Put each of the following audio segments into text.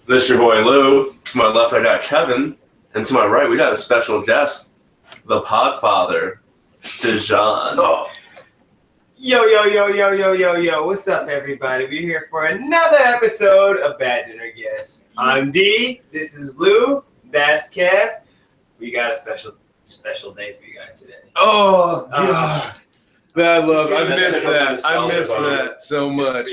This is your boy Lou. To my left, I got Kevin. And to my right, we got a special guest, the Podfather, Dijon. Oh. Yo. What's up, everybody? We're here for another episode of Bad Dinner Guests. I'm D. This is Lou. That's Kev. We got a special day for you guys today. Oh, God. I miss that so much.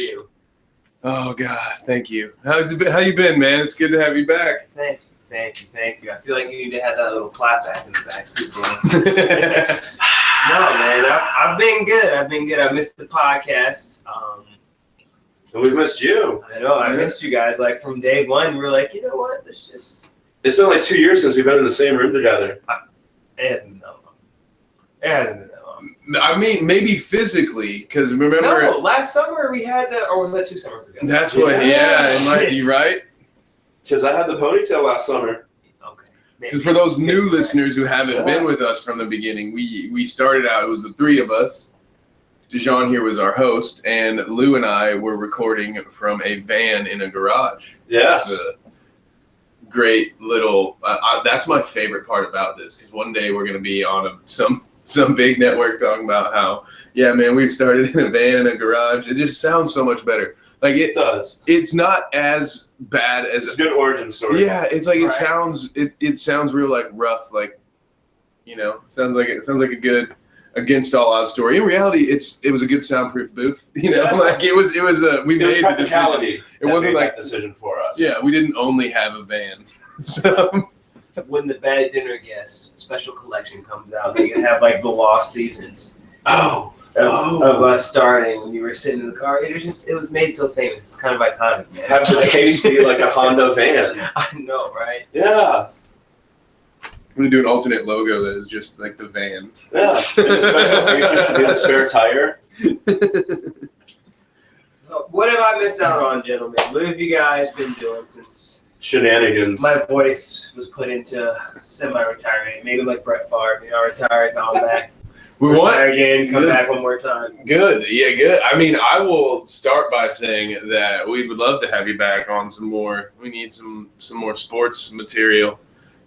Oh, God. Thank you. How you been, man? It's good to have you back. Thank you. I feel like you need to have that little clap back in the back. No, man. I've been good. I missed the podcast. And we missed you. I know. I missed you guys. Like, from day one, we were like, you know what? It's been like 2 years since we've been in the same room together. It hasn't been that long. I mean, maybe physically, because remember... No, last summer we had that, or was that 2 summers ago? That's what, it might be, right? Because I had the ponytail last summer. Okay. Because for those new listeners who haven't been with us from the beginning, we started out, it was the three of us. Dijon here was our host, and Lou and I were recording from a van in a garage. Yeah. It's a great little... that's my favorite part about this, because one day we're going to be on some big network talking about how, yeah, man, we've started in a van in a garage. It just sounds so much better. Like it does. It's not as bad as it's a good origin story. Yeah, it's like it sounds real like rough, like, you know, sounds like a good against all odds story. In reality, it was a good soundproof booth. You know, like it was we made the decision. It wasn't like that decision for us. Yeah, we didn't only have a van. So when the Bad Dinner Guests special collection comes out, they can have like the lost seasons of us starting when you were sitting in the car. It was made so famous. It's kind of iconic, man. Have the case be like a Honda van. I know, right? Yeah. I'm gonna do an alternate logo that is just like the van. Yeah. And the special features to be the spare tire. What have I missed out on, gentlemen? What have you guys been doing since shenanigans? My voice was put into semi-retirement. Maybe like Brett Favre, retired, now I'm back. Retire again, come back one more time. Good, yeah, good. I mean, I will start by saying that we would love to have you back on some more. We need some more sports material.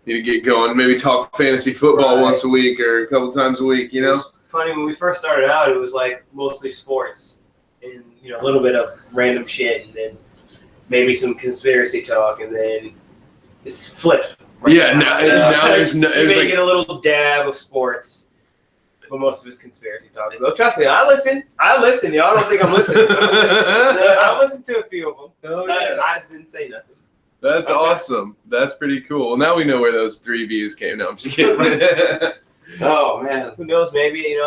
Need to get going. Maybe talk fantasy football once a week or a couple times a week. You know. It's funny, when we first started out, it was like mostly sports and a little bit of random shit, and then maybe some conspiracy talk, and then it's flipped. Right now there's no. You may get a little dab of sports. But most of it's conspiracy talk. But trust me, I listen. Y'all don't think I'm listening. I listen to a few of them. Oh, yes. I just didn't say nothing. That's awesome. That's pretty cool. Well, now we know where those 3 views came. No, I'm just kidding. Oh, man. Who knows? Maybe,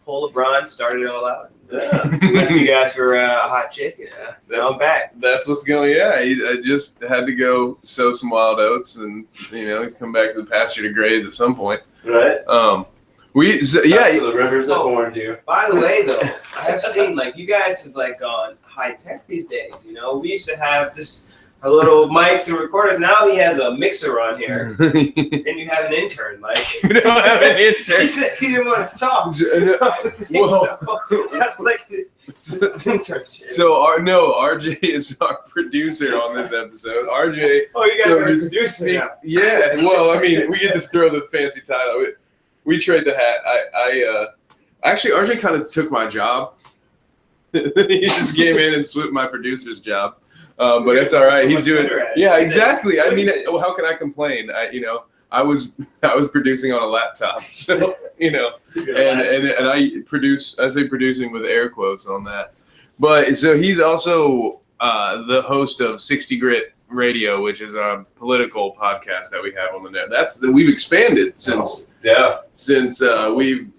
Paul LeBron started it all out. Yeah. We got you guys for a hot chick. Yeah. Now I'm back. That's what's going. Yeah, I just had to go sow some wild oats, and he's come back to the pasture to graze at some point. Right. The rivers that warned you. By the way, though, I have seen you guys have gone high tech these days. We used to have a little mics and recorders. Now he has a mixer on here, and you have an intern. We don't have an intern. He said he didn't want to talk. That's like internship. So RJ is our producer on this episode. RJ. Oh, you got a producer now. Yeah. Well, I mean, we get to throw the fancy title. We trade the hat. Actually, RJ kind of took my job. He just came in and swooped my producer's job. But it's all right. He's doing. Yeah, exactly. I mean, how can I complain? I was producing on a laptop, so and I produce. I say producing with air quotes on that. But so he's also the host of 60 Grit Radio, which is a political podcast that we have on the net. We've expanded since we've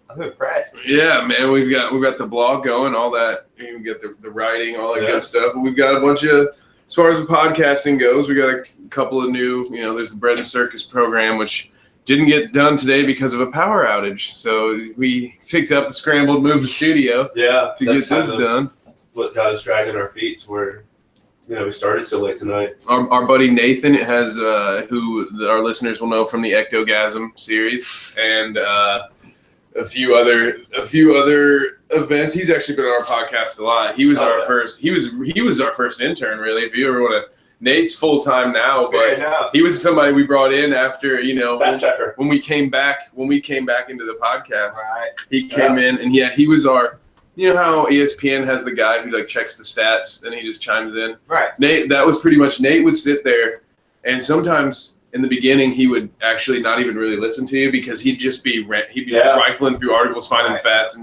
I'm impressed. Yeah, man, we've got the blog going, all that. We get the writing, all that good stuff. We've got a bunch of, as far as the podcasting goes, we got a couple of new. There's the Bread and Circus program, which didn't get done today because of a power outage. So we picked up the scrambled move the studio. Yeah, to get this done. What got us dragging our feet were. We started so late tonight. Our buddy Nathan has, who our listeners will know from the Ectogasm series, and a few other events. He's actually been on our podcast a lot. He was our first. He was our first intern, really. If you ever want to Nate's full time now, Fair but enough. he was somebody we brought in after Fact checker. when we came back into the podcast. Right. He came in and he was our. You know how ESPN has the guy who like checks the stats and he just chimes in. Right. Nate, that was pretty much Nate would sit there, and sometimes in the beginning he would actually not even really listen to you because he'd just be rifling through articles, finding facts,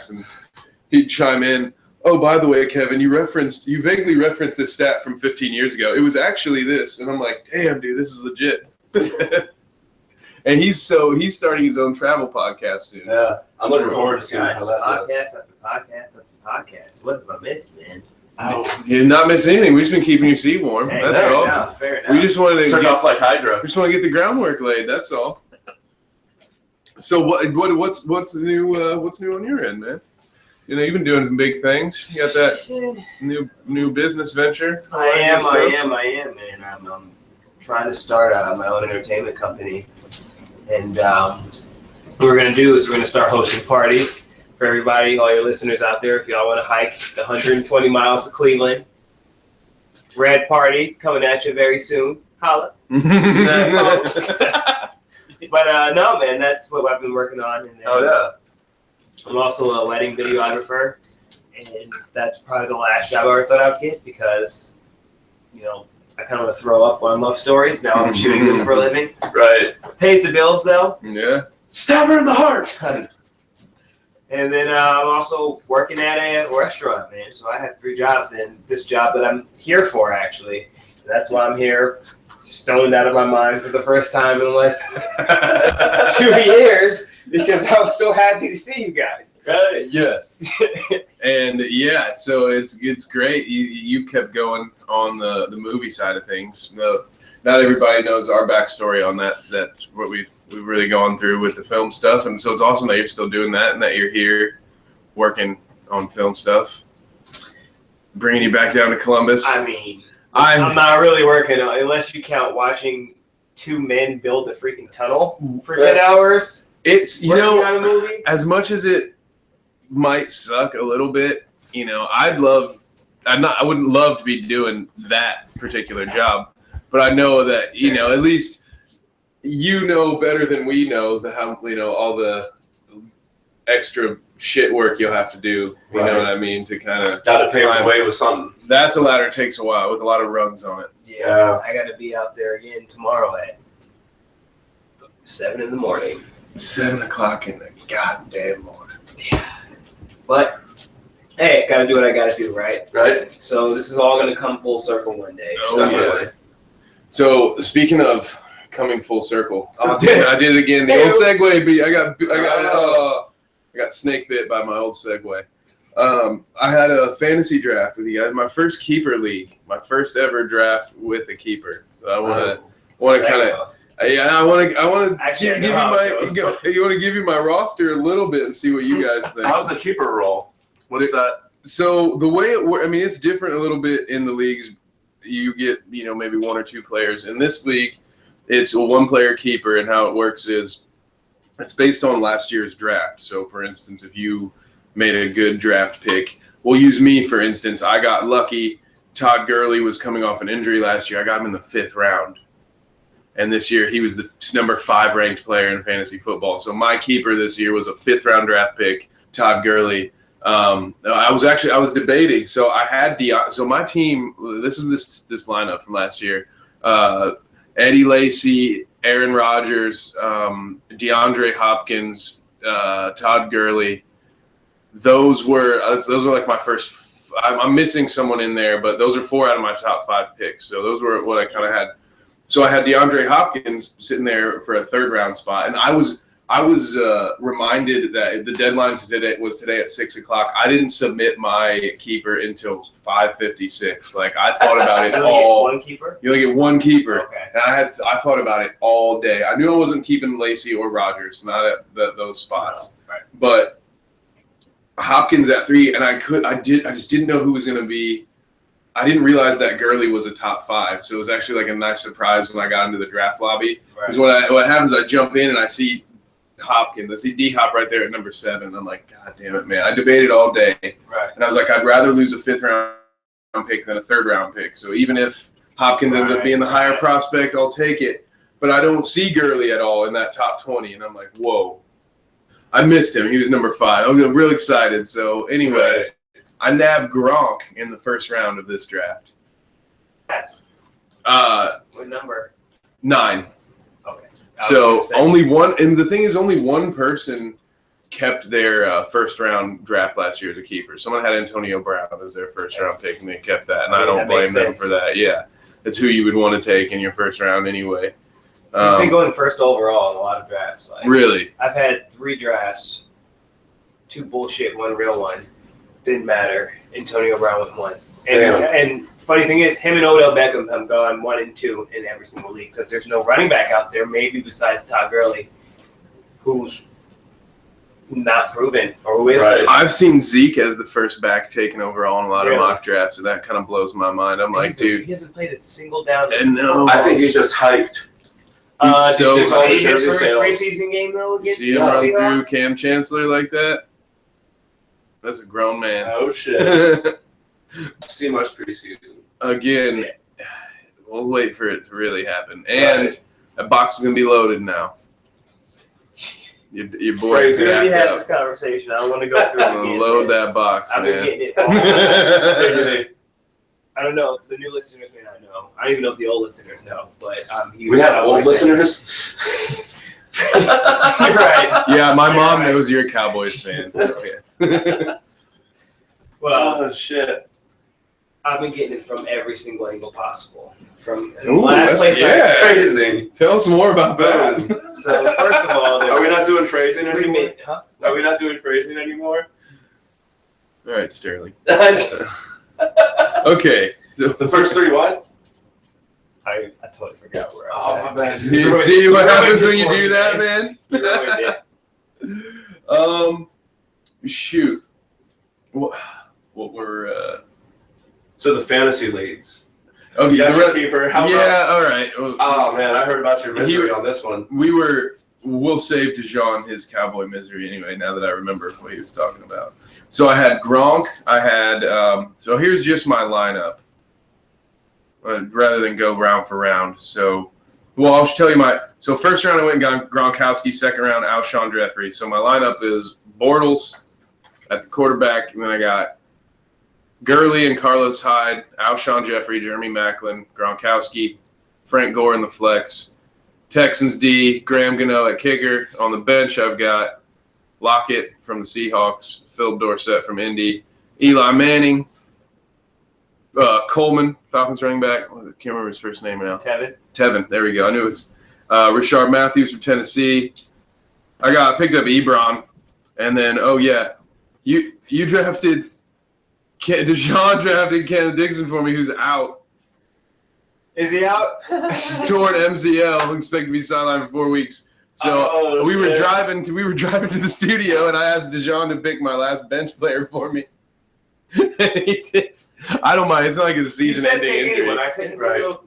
and he'd chime in. Oh, by the way, Kevin, you vaguely referenced this stat from 15 years ago. It was actually this, and I'm like, damn, dude, this is legit. And he's starting his own travel podcast soon. Yeah, I'm looking forward to seeing how that podcast goes. after podcast after podcast. What have I missed, man? You did not miss anything. We've just been keeping your seat warm. Hey, That's fair all. enough, fair enough. We just wanted to Turn off like Hydra. get the groundwork laid. That's all. So what's new? What's new on your end, man? You know, you've been doing some big things. You got that new business venture. I am, man. I'm trying to start my own entertainment company, and what we're gonna do is we're gonna start hosting parties for everybody, all your listeners out there. If y'all want to hike the 120 miles to Cleveland, Red Party coming at you very soon. Holla. But no, man, that's what I've been working on. And then, I'm also a wedding videographer, and that's probably the last job I ever thought I'd get because, you know, I kind of want to throw up on love stories. Now I'm shooting them for a living. Right. Pays the bills, though. Yeah. Stab her in the heart. And then I'm also working at a restaurant, man. So I have 3 jobs, and this job that I'm here for, actually. That's why I'm here, stoned out of my mind for the first time in like 2 years, because I was so happy to see you guys. Right. Yes. And yeah, so it's great. You've kept going on the movie side of things. Not everybody knows our backstory on that. That's what we've really gone through with the film stuff, and so it's awesome that you're still doing that and that you're here working on film stuff. Bringing you back down to Columbus. I mean, I'm not really working on, unless you count watching 2 men build a freaking tunnel for 10 hours. It's On a movie. As much as it might suck a little bit, you know, I wouldn't love to be doing that particular job. But I know that, you know, at least you know better than we know all the extra shit work you'll have to do. You know what I mean? To kind of gotta pave the way with something. That's a ladder. It takes a while with a lot of rungs on it. Yeah. I got to be out there again tomorrow at 7 in the morning. 7 o'clock in the goddamn morning. Yeah. But hey, got to do what I got to do, right? Right. So this is all going to come full circle one day. Oh, Definitely. yeah. So speaking of coming full circle, I did it again. The old segue beat. I got snake bit by my old segue. I had a fantasy draft with you guys. My first keeper league. My first ever draft with a keeper. So I want to kind of. Yeah, I want to give you my roster a little bit and see what you guys think. How's the keeper role? What's that? So the way it works, I mean, it's different a little bit in the leagues. You get, you know, maybe 1 or 2 players. In this league, it's a 1-player keeper, and how it works is it's based on last year's draft. So, for instance, if you made a good draft pick, we'll use me, for instance. I got lucky. Todd Gurley was coming off an injury last year. I got him in the 5th round. And this year, he was the number 5 ranked player in fantasy football. So my keeper this year was a 5th round draft pick, Todd Gurley. I was debating. So I had Dijon. So my team. This is this lineup from last year. Eddie Lacy, Aaron Rodgers, DeAndre Hopkins, Todd Gurley. Those were like my first. I'm missing someone in there, but those are 4 out of my top 5 picks. So those were what I kind of had. So I had DeAndre Hopkins sitting there for a 3rd round spot, and I was reminded that the deadline was today at 6 o'clock. I didn't submit my keeper until 5:56. Like I thought about it all. One keeper? You only get 1 keeper. Okay. And I thought about it all day. I knew I wasn't keeping Lacy or Rodgers, not at those spots. No, right. But Hopkins at 3, and I just didn't know who was going to be. I didn't realize that Gurley was a top 5, so it was actually like a nice surprise when I got into the draft lobby. Because what happens, I jump in and I see Hopkins. I see D-Hop right there at number 7. I'm like, God damn it, man. I debated all day. Right. And I was like, I'd rather lose a 5th round pick than a 3rd round pick. So even if Hopkins ends up being the higher prospect. I'll take it. But I don't see Gurley at all in that top 20. And I'm like, whoa. I missed him. He was number 5. I'm real excited. So anyway, I nabbed Gronk in the first round of this draft. What number? 9. Okay. So only one, and the thing is, only one person kept their first round draft last year as a keeper. Someone had Antonio Brown as their first round pick, and they kept that. And I don't blame them for that. Yeah, it's who you would want to take in your first round anyway. He's been going first overall in a lot of drafts. Like, really? I've had 3 drafts, 2 bullshit, 1 real one. Didn't matter. Antonio Brown went 1. And funny thing is, him and Odell Beckham have gone 1 and 2 in every single league because there's no running back out there, maybe besides Todd Gurley, who's not proven or who is. Right. I've seen Zeke as the first back taken overall in a lot of mock drafts, and that kind of blows my mind. I'm like, dude, he hasn't played a single down. No, I think he's just hyped. So did you see his first preseason game though against see him run through Cam Chancellor like that? That's a grown man. Oh shit! See much preseason. Again, we'll wait for it to really happen. And that box is gonna be loaded now. Your boy. We already had this conversation. I don't want to go through it again. Load that box, I've man. been getting it. I don't know. The new listeners may not know. I don't even know if the old listeners know. But we have old listeners. You're right. Yeah, my mom knows you're a Cowboys fan. Yes. Well, oh shit! I've been getting it from every single angle possible. From the last place, crazy. Tell us more about that. So first of all, are we not doing phrasing anymore? Huh? Are we not doing phrasing anymore? All right, Sterling. The Okay. So first 3 what? I totally forgot where I was. Oh my bad. You see what happens when you do that, man? Shoot. What were So the fantasy leagues. Oh, You got your keeper. How about? all right. Well, Oh man, I heard about your misery on this one. We'll save Dijon his cowboy misery anyway, now that I remember what he was talking about. So I had Gronk. I had, so here's just my lineup, rather than go round for round. So, well, I'll just tell you so first round I went and got Gronkowski, second round Alshon Jeffrey. So my lineup is Bortles at the quarterback, and then I got Gurley and Carlos Hyde, Alshon Jeffrey, Jeremy Maclin, Gronkowski, Frank Gore in the flex. Texans D, Graham Gano at kicker. On the bench, I've got Lockett from the Seahawks, Phil Dorsett from Indy, Eli Manning, Coleman, Falcons running back. I can't remember his first name now. Tevin. There we go. I knew it was Rashard Matthews from Tennessee. I picked up Ebron, and then you drafted Dijon drafted Ken Dixon for me, who's out. Is he out? Toward MCL, expected to be sidelined for 4 weeks. So we were driving to the studio, and I asked Dijon to pick my last bench player for me. He did. I don't mind. It's not like a season-ending injury. I couldn't Right.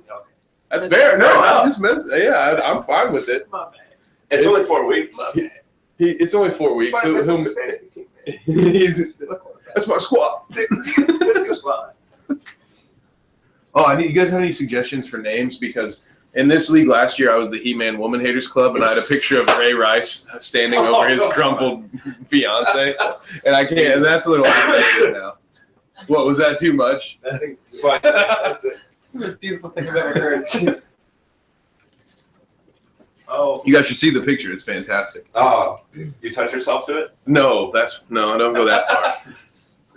That's fair. No, I'm fine with it. My bad. It's only 4 weeks. It's only 4 weeks. So fantasy team. That's my squad. That's your squad. Oh, you guys have any suggestions for names? Because in this league last year, I was the He-Man Woman Haters Club, and I had a picture of Ray Rice standing over his crumpled fiance, and I can't. And that's a little outdated now. What, was that too much? I think it's the most beautiful thing I've ever heard. Oh, You guys should see the picture. It's fantastic. Oh, you touch yourself to it? No, I don't go that far.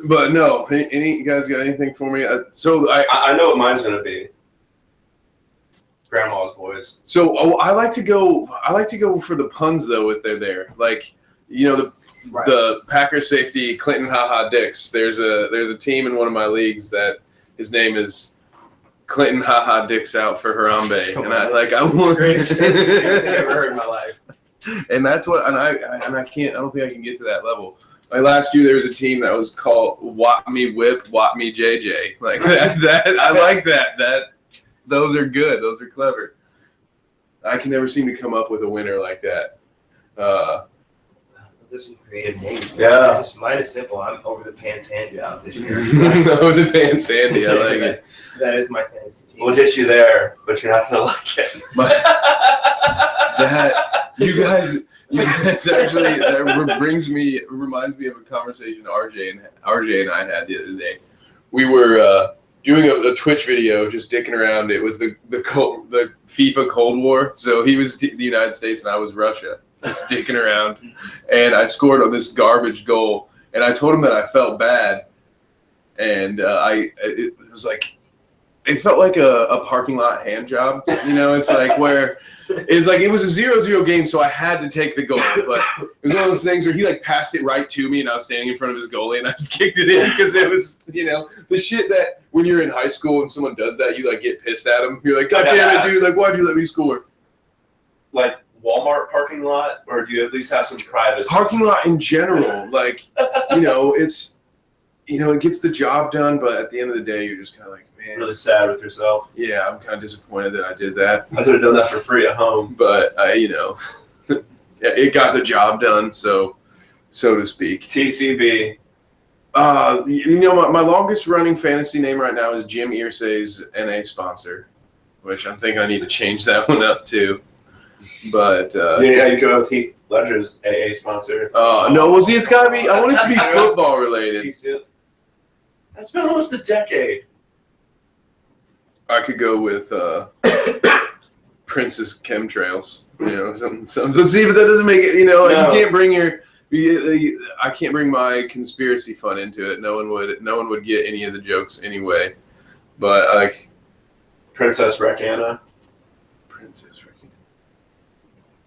But no, any you guys got anything for me? I know what mine's gonna be. Grandma's Boys. So I like to go for the puns though if they're there. Like, the Packers safety Clinton Haha Dix. There's a team in one of my leagues that his name is Clinton Haha Dix out for Harambe, and I want. greatest thing I've ever heard in my life. And that's what, I don't think I can get to that level. Like last year, there was a team that was called Wap Me Whip, Wap Me JJ. Like that I like that. Those are good. Those are clever. I can never seem to come up with a winner like that. Those are some creative names. Yeah. Mine is simple. I'm over the pants hand job this year. Over the pants Sandy. I like it. That is my fantasy team. We'll get you there, but you're not gonna like it. You guys actually reminds me of a conversation RJ and I had the other day. We were doing a Twitch video, just dicking around. It was the FIFA Cold War. So he was the United States and I was Russia, just dicking around. And I scored on this garbage goal. And I told him that I felt bad. And it was like, it felt like a parking lot hand job. You know, it's like where it's like it was a 0-0 game, so I had to take the goal. But it was one of those things where he like passed it right to me, and I was standing in front of his goalie, and I just kicked it in because it was, you know, the shit that when you're in high school and someone does that, you like get pissed at them. You're like, God damn it, dude! Like, why'd you let me score? Like Walmart parking lot, or do you at least have some privacy? Parking lot in general, like, you know, it's. You know, it gets the job done, but at the end of the day, you're just kind of like, man. Really sad with yourself. Yeah, I'm kind of disappointed that I did that. I could have done that for free at home. But, you know, it got the job done, so to speak. TCB. You know, my longest running fantasy name right now is Jim Irsay's NA sponsor, which I'm thinking I need to change that one up too. But you go with Heath Ledger's AA sponsor. No, well, see, it's got to be. I want it to be football related. That's been almost a decade. I could go with Princess Chemtrails. You know, something. But see, but that doesn't make it. You know, no. You can't bring I can't bring my conspiracy fun into it. No one would get any of the jokes anyway. But like Princess Recana.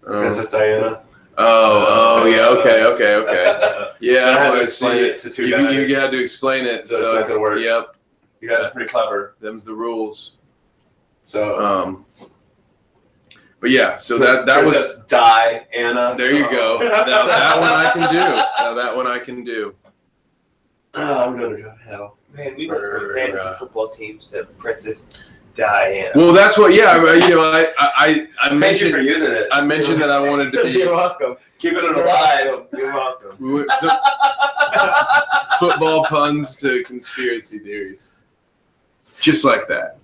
Princess Diana. Oh, yeah. Okay. Yeah, I had to explain it to two guys. You had to explain it, so it's not gonna work. Yep. You guys are pretty clever. Them's the rules. So, but yeah, so that Princess was Diana. There you go. Now that one I can do. Oh, I'm gonna go to hell. Man, we went from fantasy football teams to Princess Diana. Well, that's what. Yeah, you know, I Thank mentioned you for using it. I mentioned that I wanted to be. You're welcome. Keeping it alive. You're welcome. Football puns to conspiracy theories, just like that.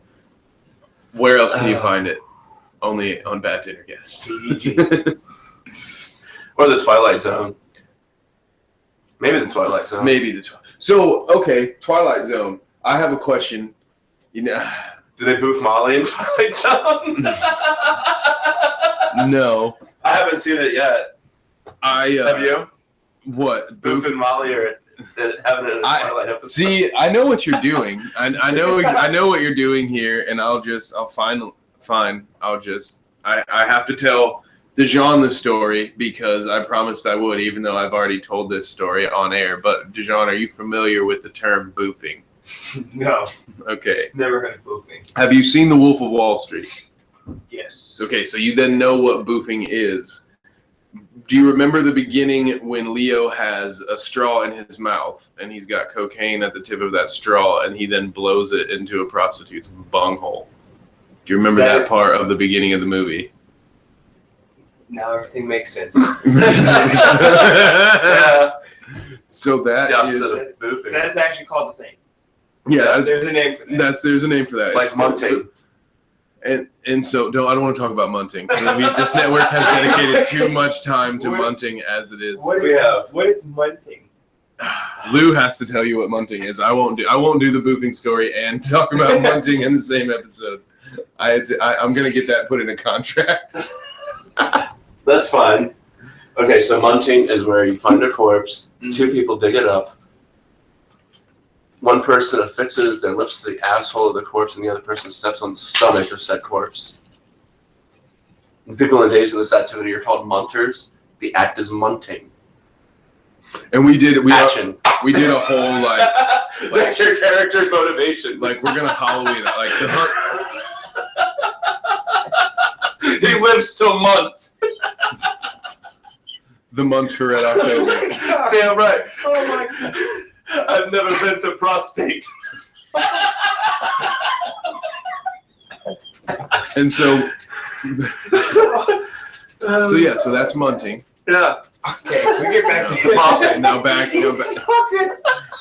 Where else can you find it? Only on Bad Dinner Guests. BDG. Or the Twilight Zone. Maybe the Twilight Zone. So, okay, Twilight Zone. I have a question. You know, do they boof Molly in Twilight Zone? No. I haven't seen it yet. Have you? What? Boof and Molly are having a Twilight episode. See, I know what you're doing. I know what you're doing here, and I have to tell Dijon the story because I promised I would, even though I've already told this story on air. But Dijon, are you familiar with the term boofing? No. Okay. Never heard of boofing. Have you seen The Wolf of Wall Street? Yes. Okay, so you then know what boofing is. Do you remember the beginning when Leo has a straw in his mouth and he's got cocaine at the tip of that straw and he then blows it into a prostitute's bunghole? Do you remember that part of the beginning of the movie? Now everything makes sense. Yeah. So that is boofing. That's actually called the thing. Yeah, there's a name for that. There's a name for that. Like munting. And so I don't want to talk about munting. This network has dedicated too much time to munting as it is. What is munting? Lou has to tell you what munting is. I won't do the boofing story and talk about munting in the same episode. I'm gonna get that put in a contract. That's fine. Okay, so munting is where you find a corpse, two people dig it up, one person affixes their lips to the asshole of the corpse, and the other person steps on the stomach of said corpse. The people engaged in this activity are called munters. The act is munting. And we did a whole That's your character's motivation. Like we're gonna Halloween it. Like the hunt. He lives till month. The month for Red October. Damn right. Oh my God. I've never been to prostate. And so that's munting. Yeah. Okay, we get back to Now back.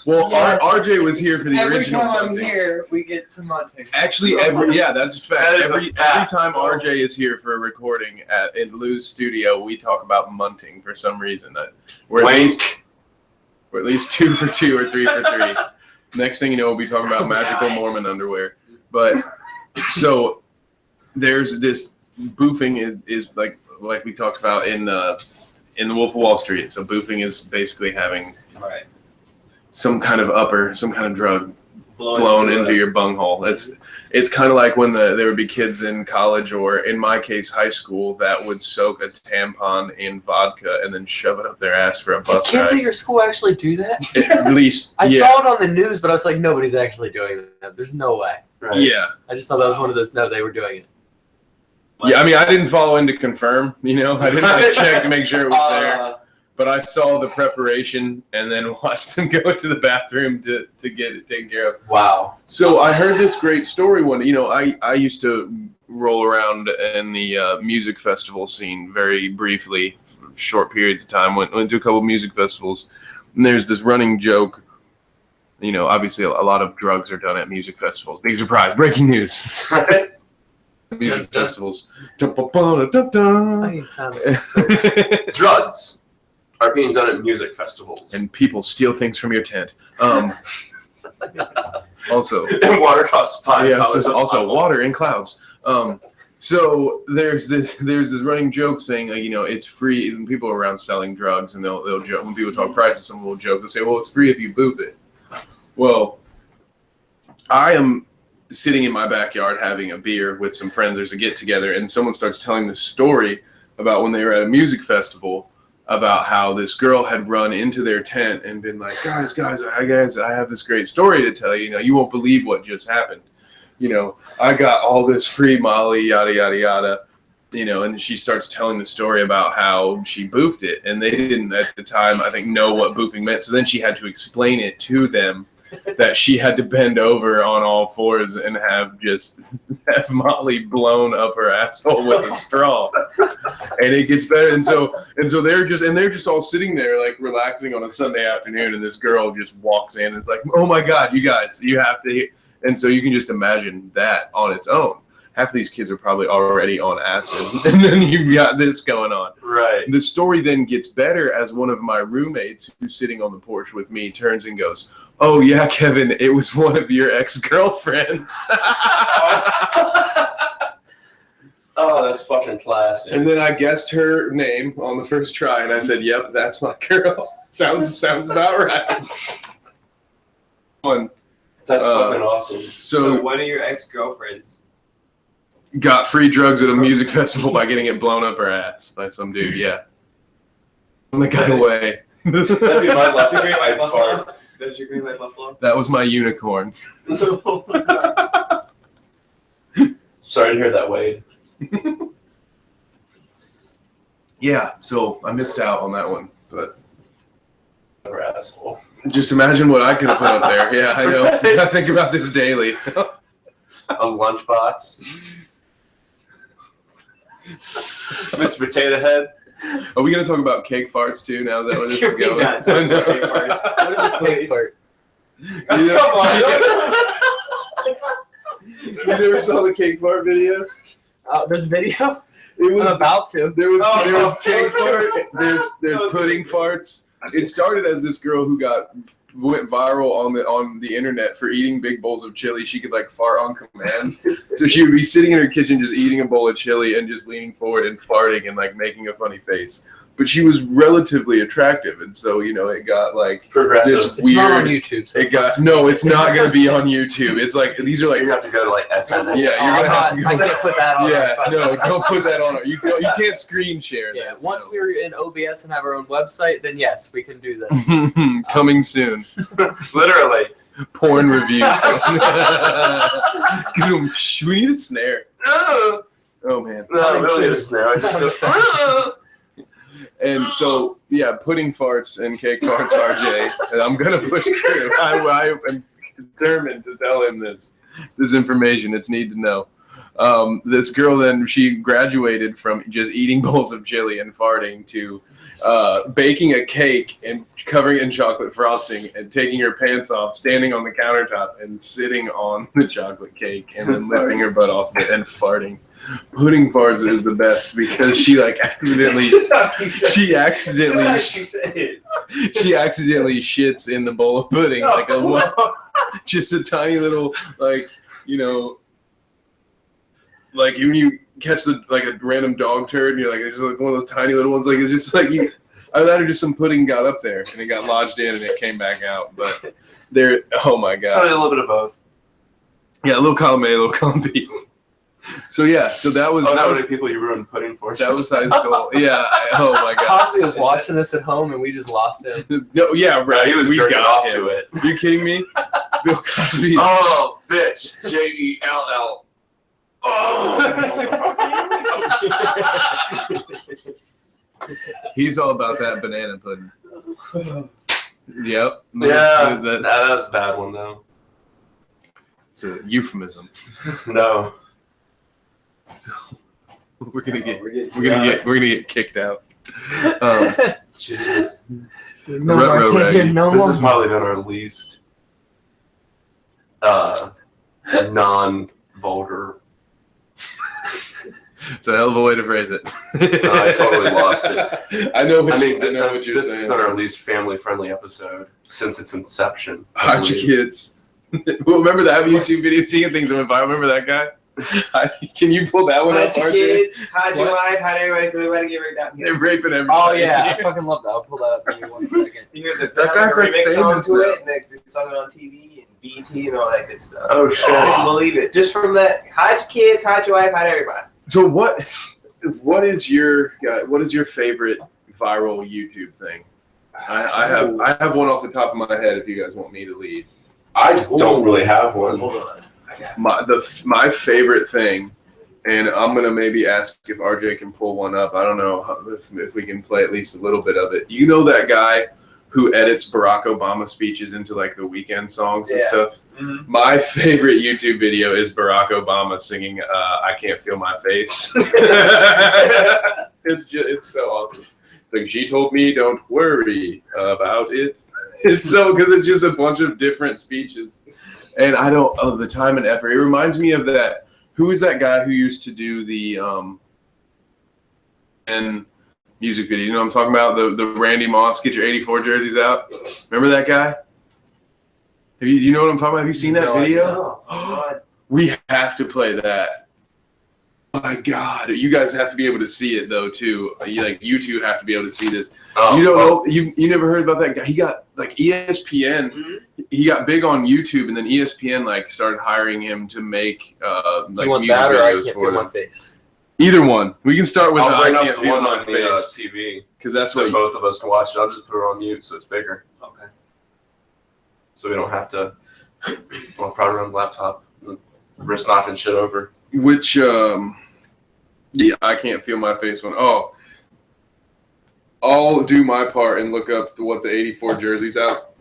Well, Yes. RJ was here for the Every original time I'm Munting. here, we get to Munting. Actually, that's a fact. That is a Every fact. time RJ is here for a recording in Lou's studio, we talk about Munting for some reason. We're at least 2 for 2 or 3 for 3. Next thing you know, we'll be talking about magical Mormon underwear. But so there's this boofing is like we talked about in the Wolf of Wall Street. So boofing is basically having some kind of drug blown into your bunghole. It's kind of like when there would be kids in college, or in my case, high school, that would soak a tampon in vodka and then shove it up their ass for a Do bus kids ride. at your school actually do that? At least, I yeah. saw it on the news, but I was like, nobody's actually doing that. There's no way. Right. Yeah. I just thought that was one of those. No, they were doing it. Yeah, I mean, I didn't follow in to confirm, I didn't check to make sure it was there. But I saw the preparation and then watched them go to the bathroom to get it taken care of. Wow. So I heard this great story one. I used to roll around in the music festival scene very briefly, for short periods of time. Went to a couple of music festivals, and there's this running joke. Obviously a lot of drugs are done at music festivals. Big surprise! Breaking news. Music festivals. I need sound effects. Drugs are being done at music festivals. And people steal things from your tent. Also, and water costs $5. yeah, also water in clouds. So there's this running joke saying, it's free. And people are around selling drugs, and they'll joke when people talk prices. Someone will joke. They'll say, "Well, it's free if you boop it." Well, I am sitting in my backyard having a beer with some friends. There's a get together, and someone starts telling this story about when they were at a music festival, about how this girl had run into their tent and been like, guys, I have this great story to tell you. You won't believe what just happened. I got all this free Molly, yada, yada, yada. And she starts telling the story about how she boofed it. And they didn't, at the time, I think, know what boofing meant. So then she had to explain it to them, that she had to bend over on all fours and have Molly blown up her asshole with a straw. And it gets better. And so they're just all sitting there like relaxing on a Sunday afternoon, and this girl just walks in and is like, "Oh my God, you guys, you have to hear." And so you can just imagine that on its own. Half of these kids are probably already on acid, and then you've got this going on. Right. The story then gets better as one of my roommates, who's sitting on the porch with me, turns and goes, "Oh yeah, Kevin, it was one of your ex-girlfriends." Oh, that's fucking classic. And then I guessed her name on the first try, and I said, "Yep, that's my girl." Sounds about right. That's fucking awesome. So one of your ex-girlfriends got free drugs at a music festival by getting it blown up her ass by some dude. Yeah. On the got away. That'd be my luck. The Great White I'd Buffalo. fart. That's your Great White Buffalo? That was my unicorn. Sorry to hear that, Wade. Yeah, so I missed out on that one, but Or asshole. just imagine what I could have put up there. Yeah, I know. I think about this daily. A lunchbox. Mr. Potato Head. Are we going to talk about cake farts too now that where this is Can we going? not talk about cake farts? What is a cake fart? You know- Come on. You never saw the cake fart videos? There's video. It I'm was about to. there was Oh, cake fart. There's No, pudding farts. It started as this girl who went viral on the internet for eating big bowls of chili. She could like fart on command. So she would be sitting in her kitchen just eating a bowl of chili and just leaning forward and farting and like making a funny face. But she was relatively attractive, and so it got like Progressive. this It's not on weird. YouTube. So It got no. It's not going to be on YouTube. It's like these are like You have to go to like XNX. Yeah, you're gonna have to go. I can't put that on. yeah. our No, phone. don't put that on. You can't screen share Yeah, that. once so. we're in OBS and have our own website, then yes, we can do that. Coming soon. Literally. Porn reviews. We need a snare. No, Oh man. I really need a snare. I just go. And so yeah, pudding farts and cake farts, RJ. And I'm gonna push through. I am determined to tell him this information. It's need to know. This girl then, she graduated from just eating bowls of chili and farting to baking a cake and covering it in chocolate frosting and taking her pants off, standing on the countertop and sitting on the chocolate cake and then lifting her butt off it and farting. Pudding farts is the best because she like accidentally she accidentally shits in the bowl of pudding like just a tiny little like, you know, like when you catch the like a random dog turd and you're like it's just like one of those tiny little ones, like it's just like you either just some pudding got up there and it got lodged in and it came back out, but there, oh my god, Probably a little bit of both. yeah, a little column A, a little column B. So yeah, so that was How many people you ruined pudding for? that was high school. Yeah, oh my god. Cosby was watching this at home and we just lost him. No, yeah, right. He was we jerking got off him. to it. Are you kidding me? Bill Cosby. Oh, bitch. Jell. Oh. He's all about that banana pudding. Yep. Yeah, That- that was a bad one though. it's a euphemism. No. So we're gonna get kicked out. Jesus. No Ruh-roh more, I can't hear raggy. no This more. has probably been our least non-vulgar. It's a hell of a way to phrase it. No, I totally lost it. I know what, I mean, I know what you're this saying. has been our least family-friendly episode since its inception. I Hide your believe. kids. Well, remember that YouTube video? Seeing things that went viral. Remember that guy? Can you pull that one up, Hide your RJ? kids, hide your What? wife, hide everybody, because everybody get raped out They're here. raping everybody. Oh yeah, I fucking love that. I'll pull that up in 1 second. You hear the That guy's, like, remix song famous to now. it, and they sung it on TV and BT and all that good stuff. Oh, I shit. couldn't believe it. Just from that, hide your kids, hide your wife, hide everybody. So what is your favorite viral YouTube thing? I have one off the top of my head if you guys want me to lead. I don't really have one. Hold on. My favorite thing, and I'm gonna maybe ask if RJ can pull one up. I don't know if we can play at least a little bit of it. You know that guy who edits Barack Obama speeches into like the weekend songs and Yeah. stuff? Mm-hmm. My favorite YouTube video is Barack Obama singing "I Can't Feel My Face." It's so awesome. It's like, she told me don't worry about it. It's so, because it's just a bunch of different speeches. And the time and effort. It reminds me of that. Who is that guy who used to do the music video? You know what I'm talking about? The Randy Moss, get your 84 jerseys out. Remember that guy? Do you know what I'm talking about? Have you seen that video? No. We have to play that. Oh my God, you guys have to be able to see it though too. You two have to be able to see this. Oh, You don't know? You never heard about that guy? He got like ESPN. Mm-hmm. He got big on YouTube, and then ESPN like started hiring him to make You want music that or I videos can't for feel my them. face? Either one. We can start with I'll I bring Can't up the Feel one My on the Face TV because that's so what both of us can watch it. I'll just put it on mute so it's bigger. Okay. So we don't have to. I'll probably run the laptop, wrist knocking shit over. Which yeah, I Can't Feel My Face one. Oh, I'll do my part and look up what the 84 jerseys out.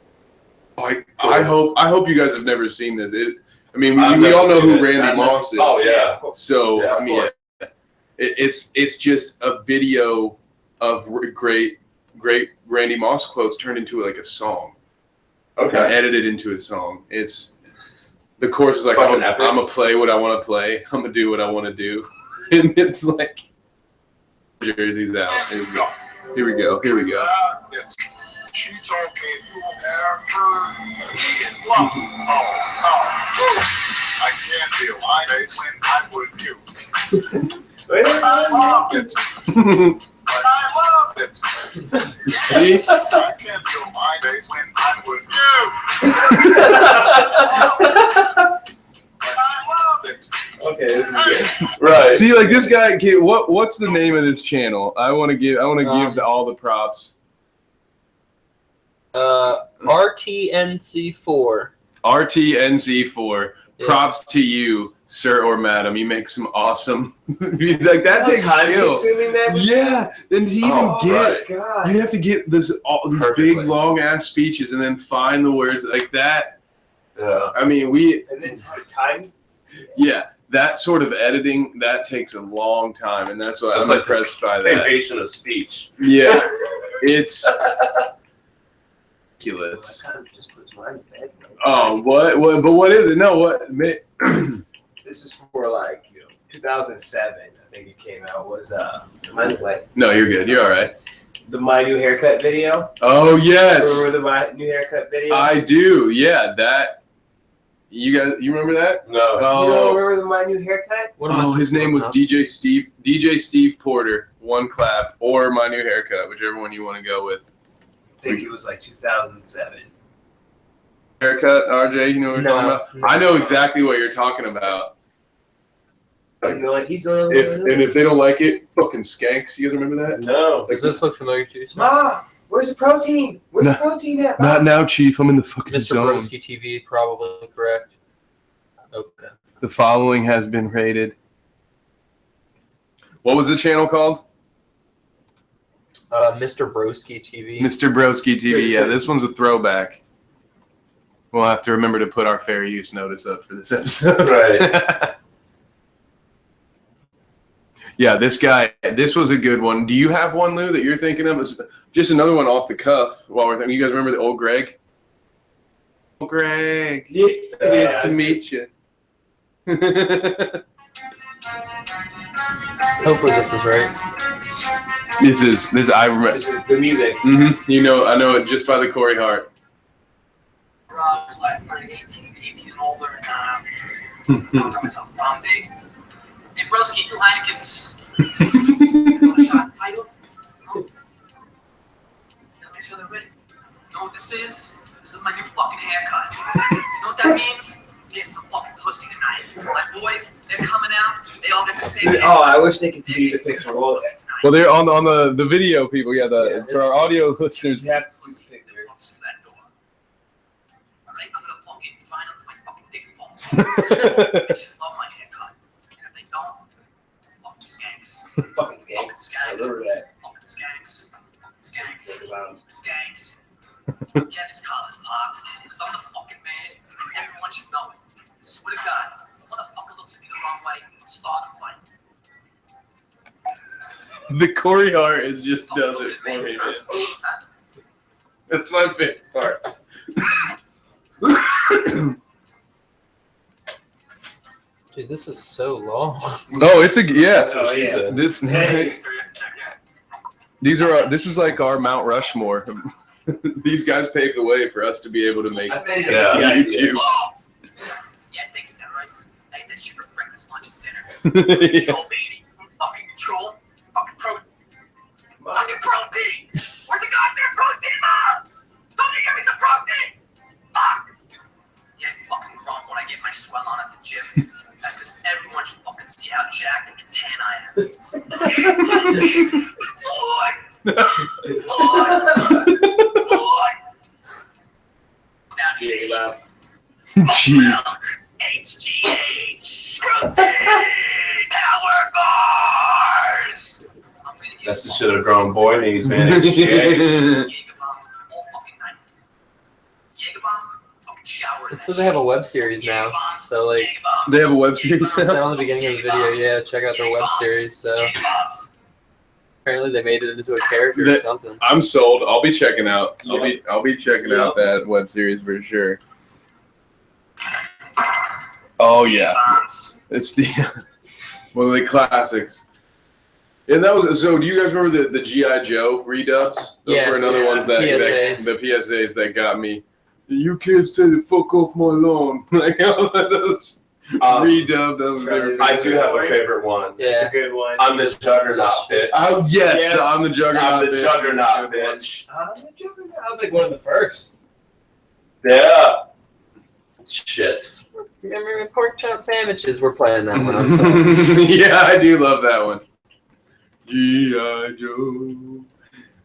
I hope you guys have never seen this. I mean, I've we never all know seen who it. Randy Moss is. Oh yeah. Of course. So Yeah, I mean, of it's just a video of great Randy Moss quotes turned into like a song. Okay. Edited into a song. It's the chorus is like, Fucking I'm epic. gonna play what I want to play. I'm gonna do what I want to do, and it's like jerseys out. Here we go. Here we go. Here we go. She told me you ever be in love. I can't feel my face when I'm with you. I love it. I love it. See? I can't feel my face when I'm with you. I love it. Okay, this is good. Right. See, like this guy. What's the name of this channel? I want to give all the props. RTNC4. RTNC4. Yeah. Props to you, sir or madam. You make some awesome. Like that How takes skill. time-consuming that was? Yeah, and to even Oh, get. right. God. You have to get these Perfectly. big long ass speeches and then find the words like that. Yeah. I mean, And then time. yeah, that sort of editing, that takes a long time, and that's why That's I'm like impressed by the that. invasion of speech. Yeah, it's ridiculous. Just puts mine in bed. Oh, what? But what is it? No, what? This is for like 2007. I think it came out. Was mind play No, you're good. You're all right. the My New Haircut video? Oh yes, Remember the My New Haircut video? I do. Yeah, that. You remember that? No. You don't Oh, remember the My New Haircut? What am I his supposed to name do was now? DJ Steve Porter. One clap or My New Haircut, whichever one you want to go with. I think it was like 2007. Haircut, RJ. You know what we're No, talking about? no. I know exactly what you're talking about. He's the only one. If they don't like it, fucking skanks. You guys remember that? No. Does this look familiar to you? sir? Ma, where's the protein? Where's the protein at? Ma? Not now, Chief. I'm in the fucking Mr. zone. Broski TV, probably correct. Okay. The following has been rated. What was the channel called? Mr. Broski TV. Mr. Broski TV. Yeah, this one's a throwback. We'll have to remember to put our fair use notice up for this episode. Right. Yeah, this was a good one. Do you have one, Lou, that you're thinking of? Just another one off the cuff while we're thinking. You guys remember the old Greg? Old Greg. Yeah. Nice to meet you. Hopefully this is right. This I remember. This is the music. You know, I know it just by the Corey Hart. Was last night 18 and older, and got myself Bombay. Hey, broski, 2 Heinekens. You want a shot title? No? Make sure they're ready. You know what this is? This is my new fucking haircut. You know what that means? Getting some fucking pussy tonight. My boys, they're coming out. They all get the same haircut. Oh, I wish they could see the picture. Roll it. Well, they're on the video, people. Yeah, for our audio listeners. You have to see the picture. Alright, I'm gonna fucking line up to my fucking dick falls. Bitches love my haircut. And if they don't, fucking skanks. Fucking Fucking game. I skanks. remember that. Fucking skanks. Fucking skanks. Think about 'em. Skanks. Yeah, this collar's popped. Because I'm the fucking man. Everyone should know it. Swear to God, if a motherfucker looks at me the wrong way, I'm starting a fight. The Corey Hart just does it for me, man. That's my favorite part. Dude, this is so long. Oh, it's yeah. Oh, yeah. This Hey. So you have to check in. this is like our Mount Rushmore. These guys paved the way for us to be able to make I think Yeah. YouTube. Oh! Yeah, thanks, steroids. I ate that shit for breakfast, lunch, and dinner. Yeah. Control, baby. Fucking control. Fucking fucking protein! Where's the goddamn protein, Mom? Don't you give me some protein? Fuck! Yeah, fucking grown when I get my swell on at the gym. That's because everyone should fucking see how jacked and tan I am. Boy! Boy! Down here, Yeah, Gee. milk, HGH, protein, power bars! I'm gonna get That's the shit a grown boy needs, man. HGH. Jaeger bombs all fucking night. Jaeger bombs, fucking shower. It says they have a web series now, so like They have a web series it's now? on the beginning of the video. Yeah, check out their web series. So apparently they made it into a character or That- something. I'm sold. I'll be checking out. Yeah. I'll be checking out that web series for sure. Oh yeah, it's the one of the classics. And that was so. Do you guys remember the GI Joe redubs? Those Yes. were another ones that PSAs. the PSAs that got me. You kids stay the fuck off my lawn. Like all of those redubbed. That was very. I do have a favorite one. It's Yeah. a good one. I'm the Juggernaut, bitch. Oh yes, Yes. I'm the Juggernaut. I'm the bitch. Juggernaut, bitch. The Juggernaut. I was like one of the first. Yeah. Shit. Remember pork chop sandwiches? We're playing that one. I'm sorry. Yeah, I do love that one. G.I. Joe.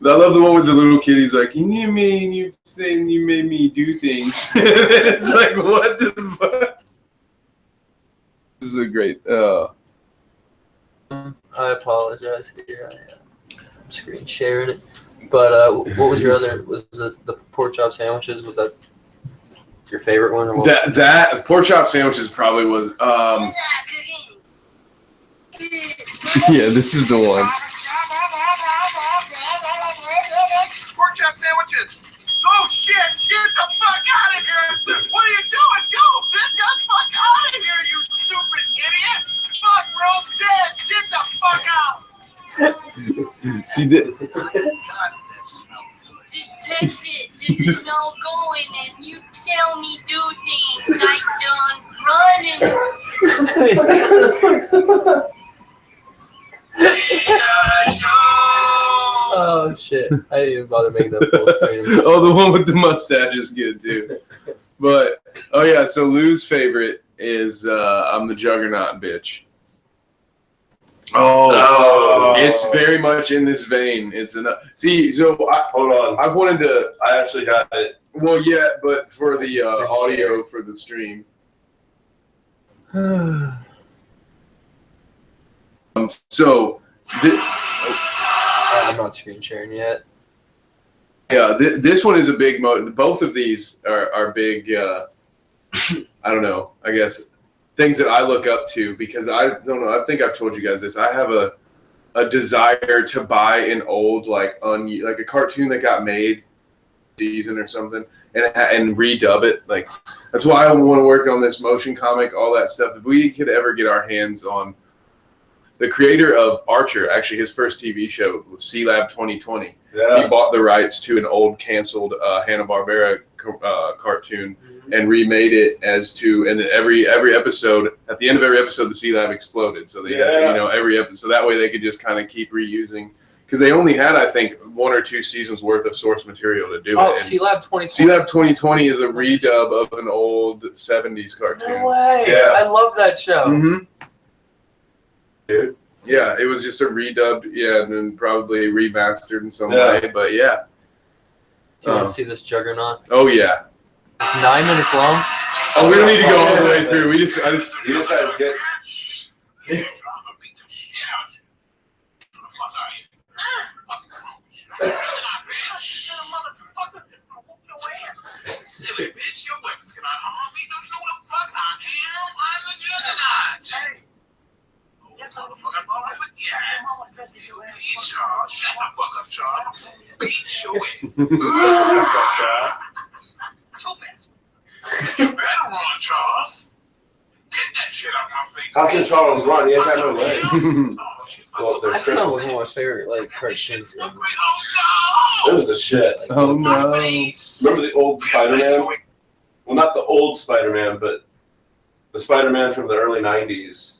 I love the one with the little kid. He's like, you mean you saying you made me do things? It's like, what the fuck? This is a great. I apologize here. I'm screen sharing it. But what was your other? Was it the pork chop sandwiches? Was that your favorite one? Or what? That pork chop sandwiches probably was. Yeah, this is the one. Pork chop sandwiches. Oh shit! Get the fuck out of here! What are you doing? Go! Get the fuck out of here, you stupid idiot! Fuck, we're all dead! Get the fuck out! See that? God, that smelled good. Detective, there's no going and you tell me do things I done running. Oh shit! I didn't even bother making that full screen. Oh, the one with the mustache is good too. But oh yeah, so Lou's favorite is I'm the Juggernaut bitch. Oh, it's very much in this vein. It's enough. See, so Hold on. I've wanted to. I actually got it. Well, yeah, but for the audio for the stream. So, I'm not screen sharing yet. yeah, this one is a big both of these are big. I don't know. I guess things that I look up to because I don't know. I think I've told you guys this. I have a desire to buy an old like a cartoon that got made season or something and redub it. Like that's why I want to work on this motion comic, all that stuff. If we could ever get our hands on the creator of Archer, actually his first TV show was C-Lab 2020. Yeah. He bought the rights to an old canceled Hanna-Barbera cartoon and remade it as to, and every episode, at the end of every episode, the C-Lab exploded. So they had, every episode, so that way they could just kind of keep reusing. Because they only had, I think, 1 or 2 seasons worth of source material to do it. Oh, C-Lab 2020. C-Lab 2020 is a redub of an old 70s cartoon. No way! Yeah. I love that show. Mm-hmm. Dude. Yeah, it was just a redubbed, and then probably remastered in some Yeah. way, but yeah. Do you want to see this Juggernaut? Oh yeah. It's 9 minutes long. Oh, we don't need to go all the way through. You just gotta get. Silly bitch, your weapons cannot harm me. Don't you know what the fuck I am? I'm the Juggernaut. Hey. Yes, motherfucker, I'm all right with you. Hey, Charles, shut the fuck up, Charles. Beat your ass. So fast. You better run, Charles. Get that shit out my face. How can Charles run? He ain't got no legs. Well, they're That kind of was crippled. one of my favorite like cartoons. It was the shit. Oh no. Remember the old Spider-Man? Well, not the old Spider-Man, but the Spider-Man from the early 90s.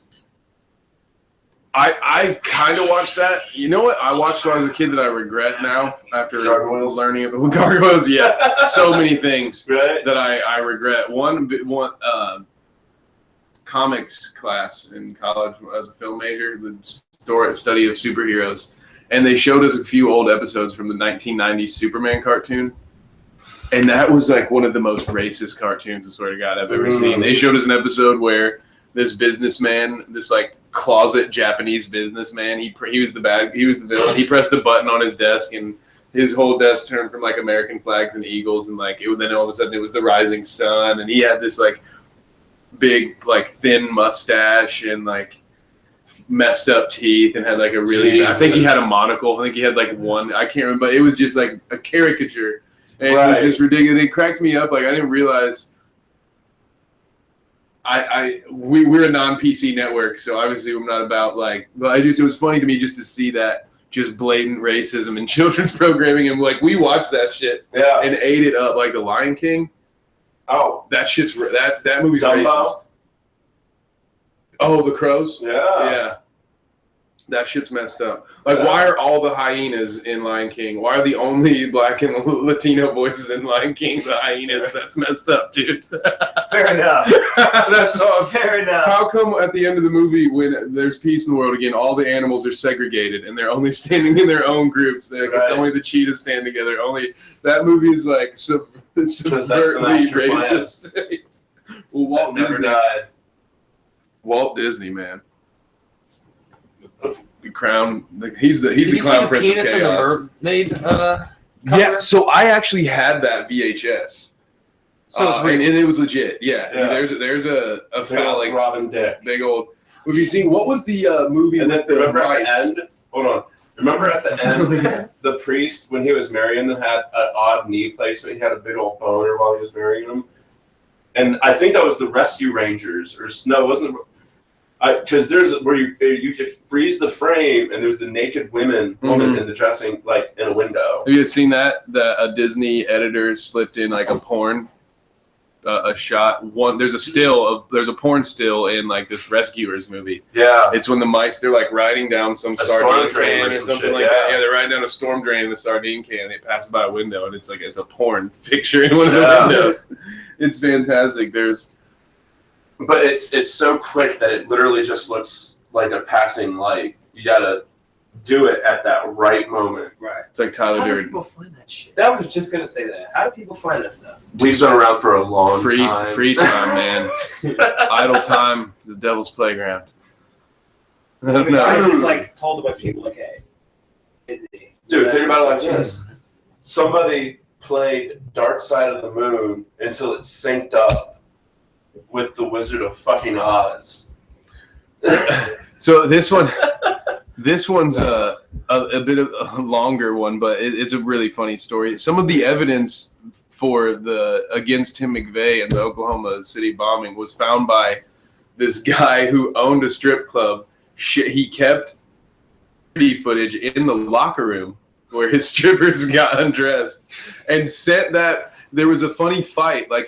I kind of watched that. You know what? I watched when I was a kid that I regret now after Gargoyles? learning about gargoyles. Yeah, so many things Right? that I regret. One comics class in college as a film major, the study of superheroes, and they showed us a few old episodes from the 1990s Superman cartoon. And that was like one of the most racist cartoons, I swear to God, I've ever seen. They showed us an episode where this businessman, this like closet Japanese businessman, he was the villain. He pressed a button on his desk and his whole desk turned from like American flags and eagles, and like then all of a sudden it was the rising sun, and he had this like big like thin mustache and like messed up teeth and had like a really I think he had a monocle. I think he had like one, I can't remember, but it was just like a caricature. And it was just ridiculous. It cracked me up. Like I didn't realize we're a non-PC network, so obviously I'm not about like, but it was funny to me just to see that just blatant racism in children's programming, and like we watched that shit and ate it up like The Lion King. Oh, That shit's that movie's Dumbo? racist. Oh, the crows. yeah. That shit's messed up. Like, why are all the hyenas in Lion King? Why are the only black and Latino voices in Lion King the hyenas? That's messed up, dude. Fair enough. That's all. Fair enough. How come at the end of the movie, when there's peace in the world again, all the animals are segregated and they're only standing in their own groups? It's only the cheetahs stand together. Only that movie is like subvertly racist. Well, Walt Never Disney. died. Walt Disney, man. The crown. He's the Did you clown see prince the of penis and chaos. the mermaid? Yeah, so I actually had that VHS. So it's and it was legit. Yeah, Yeah. there's a phallic Robin Dick. big old. Have you seen what was the movie? And then with the remember at mice? the end? Hold on. Remember at the end, the priest, when he was marrying them, had an odd knee placement. He had a big old boner while he was marrying them. And I think that was the Rescue Rangers, or no, it wasn't. Because there's where you could freeze the frame, and there's the naked woman in the dressing, like in a window. Have you seen that? That a Disney editor slipped in like a porn, a shot. There's a porn still in like this Rescuers movie. Yeah. It's when the mice, they're like riding down some sardine can or something shit, like that. Yeah, they're riding down a storm drain in the sardine can. And they pass by a window, and it's a porn picture in one of the windows. It's fantastic. But it's so quick that it literally just looks like a passing light. You gotta do it at that right moment. Right. It's like Tyler How do Durden. people find that shit? That was just gonna say that. How do people find that stuff? We've been around for a long Free time. time, man. Idle time is the devil's playground. I I don't mean, I know. was just like told a bunch of people, okay, Disney. Dude, think about it like this. Somebody played Dark Side of the Moon until it synced up with the Wizard of fucking Oz. So this one's a bit of a longer one, but it's a really funny story. Some of the evidence for against Tim McVeigh and the Oklahoma City bombing was found by this guy who owned a strip club. He kept footage in the locker room where his strippers got undressed, and sent that. There was a funny fight, like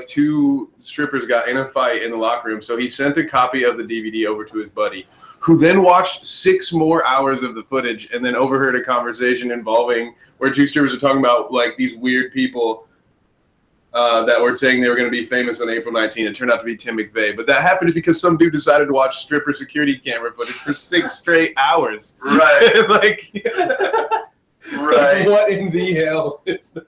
two strippers got in a fight in the locker room. So he sent a copy of the DVD over to his buddy, who then watched 6 more hours of the footage and then overheard a conversation involving where 2 strippers were talking about like these weird people that were saying they were going to be famous on April 19th. It turned out to be Tim McVeigh. But that happened because some dude decided to watch stripper security camera footage for 6 straight hours. Right. Like, Right. What in the hell is that?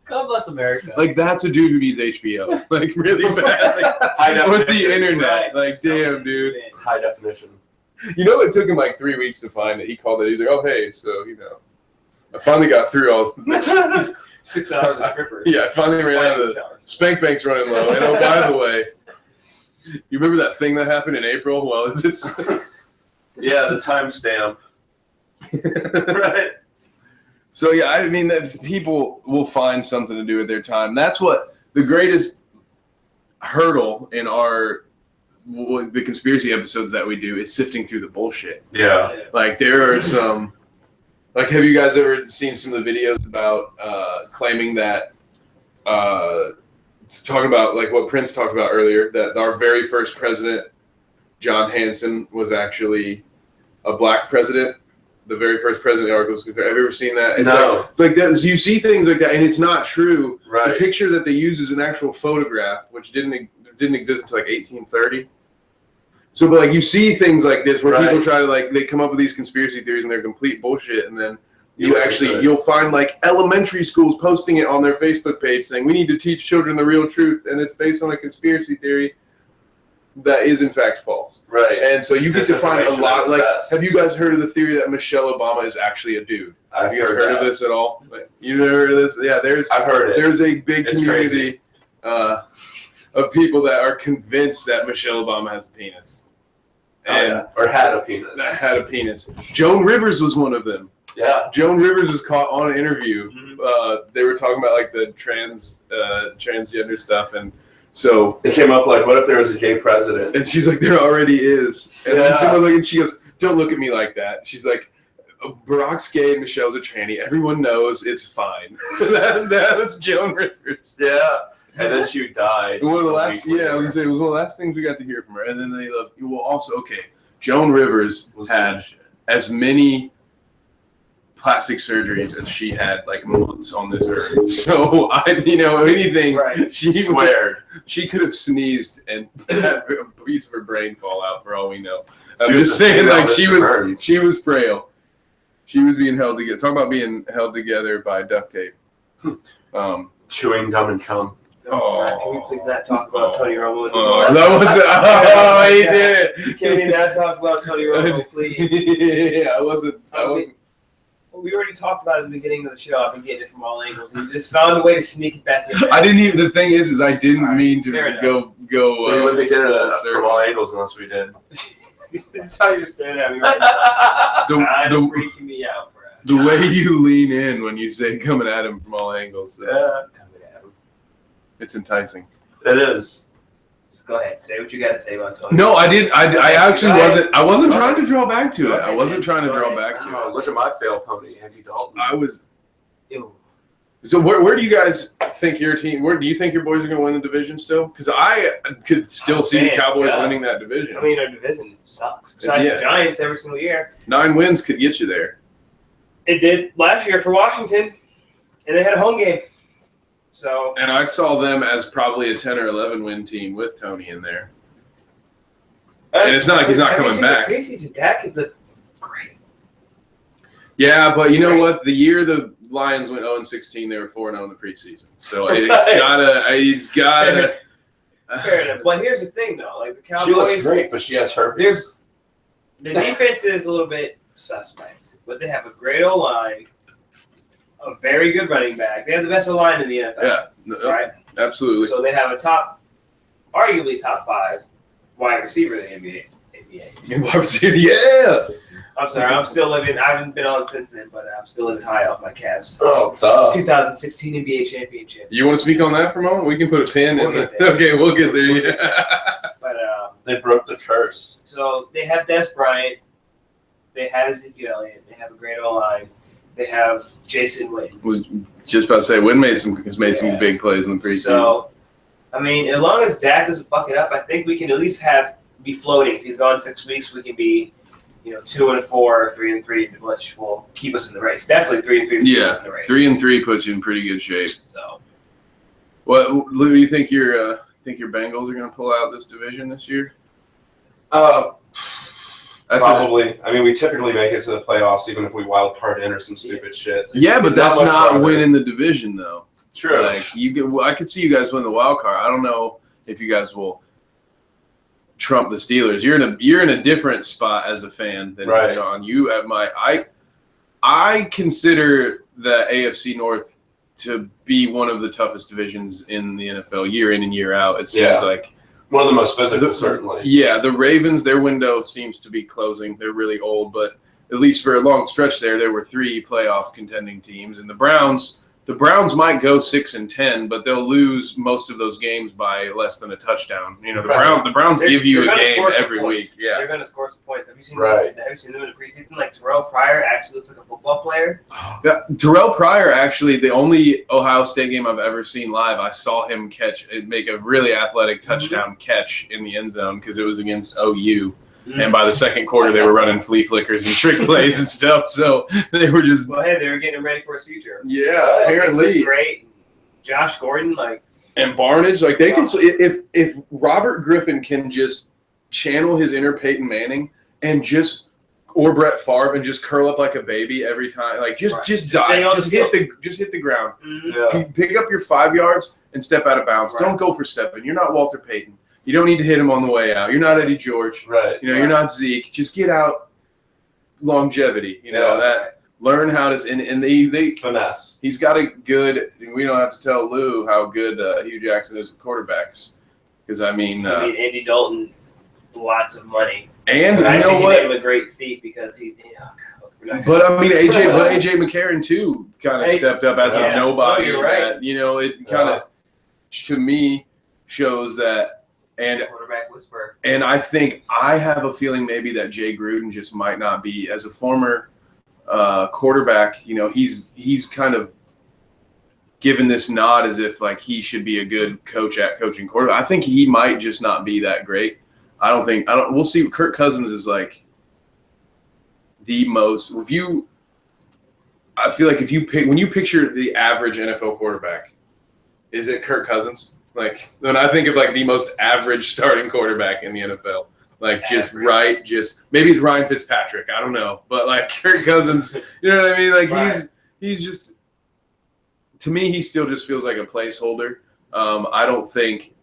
God bless America. Like, that's a dude who needs HBO. Like, really bad. Like, with the internet. Right. Like, damn, dude. High definition. You know, it took him like 3 weeks to find it. He called it. He's like, oh, hey, so, I finally got through all 6 hours of strippers. Yeah, I finally ran out of the spank bank's running low. And oh, by the way, you remember that thing that happened in April? Well, this. Yeah, the timestamp. Right. So, yeah, I mean, that people will find something to do with their time. That's what the greatest hurdle in the conspiracy episodes that we do is sifting through the bullshit. Yeah. Like, there are some, like, have you guys ever seen some of the videos about claiming that, talking about, like, what Prince talked about earlier, that our very first president, John Hanson, was actually a black president? The very first president of the Articles of Confederation. Have you ever seen that? It's No. like that. So you see things like that, and it's not true. Right. The picture that they use is an actual photograph, which didn't exist until like 1830. So, but like you see things like this where people try to they come up with these conspiracy theories and they're complete bullshit, and then you'll find like elementary schools posting it on their Facebook page saying we need to teach children the real truth, and it's based on a conspiracy theory that is in fact false. Right. And so you get to find a lot. Like, have you guys heard of the theory that Michelle Obama is actually a dude? Have you guys heard of this at all? You've never heard of this? Yeah, I've heard it. There's a big community of people that are convinced that Michelle Obama has a penis. Or had a penis. Had a penis. Joan Rivers was one of them. Yeah. Joan Rivers was caught on an interview. Mm-hmm. They were talking about like the transgender stuff, and so it came up like, what if there was a gay president? And she's like, there already is. And then someone looked and she goes, don't look at me like that. She's like, Barack's gay and Michelle's a tranny. Everyone knows it's fine. that was Joan Rivers. Yeah. And then she died. One of the last, I was gonna say, it was one of the last things we got to hear from her. And then Joan Rivers had as many plastic surgeries as she had like months on this earth. So anything she could have sneezed and had a piece of her brain fall out for all we know. I'm just saying, like she was frail. She was being held together. Talk about being held together by duct tape. Chewing gum and cum. Can we please not talk about Tony Romo anymore? He did it. Can we not talk about Tony Romo, please? Yeah, I wasn't. We already talked about it at the beginning of the show. I've been getting it from all angles. He just found a way to sneak it back in. I didn't even. The thing is I didn't mean to go. We wouldn't be getting it from all angles unless we did. This is how you're staring at me right now. Kind of freaking me out, bro. The way you lean in when you say coming at him from all angles, Coming at him. it's enticing. It is. So go ahead, say what you got to say about Tony. No, I did. I actually Go ahead. wasn't. I wasn't Go trying ahead. to draw back to Go it. ahead, I wasn't man. trying to Go draw ahead. back to Oh, it. look at my fail pony, Andy Dalton. I was. Ew. So where do you guys think your team? Where do you think your boys are going to win the division still? Because I could still see the Man, Cowboys yeah. winning that division. I mean, our division sucks. Besides Yeah. the Giants every single year. 9 wins could get you there. It did last year for Washington, and they had a home game. So And I saw them as probably a 10 or 11 win team with Tony in there. And it's not like he's not have you coming seen back. The preseason Dak is a great. Yeah, but you know Right. what? The year the Lions went 0-16, they were 4-0 in the preseason. So it's gotta. Fair enough. But here's the thing, though. Like the She looks Cowboys, great, but she has herpes. the defense is a little bit suspect, but they have a great O line, a very good running back. They have the best O line in the NFL. Yeah, no, Right. absolutely. So they have a arguably top 5 wide receiver in the NBA. Yeah. I'm sorry, I'm still living. I haven't been on since then, but I'm still living high off my Cavs. Oh, duh. 2016 NBA championship. You want to speak on that for a moment? We can put a pin We'll in get it. there. Okay, we'll get there. Yeah. But They broke the curse. so they have Des Bryant, they have Ezekiel Elliott, they have a great O line, they have Jason Witten. Was just about to say, Wynn has made some Yeah. big plays in the preseason. So, I mean, as long as Dak doesn't fuck it up, I think we can at least be floating. If he's gone 6 weeks, we can be, 2-4, 3-3, which will keep us in the race. Definitely 3-3 will keep us in the race. 3-3 puts you in pretty good shape. So, What, Lou? You think your Bengals are going to pull out this division this year? That's Probably. I mean, we typically make it to the playoffs, even if we wild card in or some stupid shit. Yeah, but that's much not farther. winning the division, though. True. Like I could see you guys win the wild card. I don't know if you guys will trump the Steelers. You're in a different spot as a fan than Right. John. You at I consider the AFC North to be one of the toughest divisions in the NFL year in and year out. It seems Yeah. like. One of the most physical, certainly. Yeah, the Ravens, their window seems to be closing. They're really old, but at least for a long stretch there were 3 playoff contending teams. And the Browns might go 6-10, but they'll lose most of those games by less than a touchdown. The Browns They're- give you they're a gonna game score some every points. week. Yeah. They're going to score some points. Have you seen Right. them in the preseason? Like Terrell Pryor actually looks like a football player. Yeah, Terrell Pryor, actually, the only Ohio State game I've ever seen live, I saw him make a really athletic touchdown catch in the end zone because it was against OU. And by the second quarter, they were running flea flickers and trick plays and stuff. So they were just, Well, hey, they were getting him ready for his future. yeah, He's apparently. great. Josh Gordon, And Barnage, like they can, if Robert Griffin can just channel his inner Peyton Manning or Brett Favre and just curl up like a baby every time, like just stay dive, on just the hit the ground. Yeah. Pick up your 5 yards and step out of bounds. Right. Don't go for 7. You're not Walter Payton. You don't need to hit him on the way out. You're not Eddie George. Right. You're not Zeke. Just get out. Longevity. Learn how to and they Finesse. he's got a good. We don't have to tell Lou how good Hugh Jackson is with quarterbacks, because I mean, Andy Dalton, lots of money. and you Actually, know he what? made him a great thief because he. But I mean, AJ McCarron too kind of stepped up as Yeah. a nobody. Oh, you're right. That, it kind of to me shows that. And quarterback whisperer. And I think I have a feeling maybe that Jay Gruden just might not be, as a former quarterback, he's kind of given this nod as if like he should be a good coach at coaching quarterback. I think he might just not be that great. We'll see. Kirk Cousins is like the most, I feel like when you picture the average NFL quarterback, is it Kirk Cousins? Like when I think of like the most average starting quarterback in the NFL, like maybe it's Ryan Fitzpatrick. I don't know, but like Kirk Cousins, you know what I mean? Like he's just, to me, he still just feels like a placeholder. I think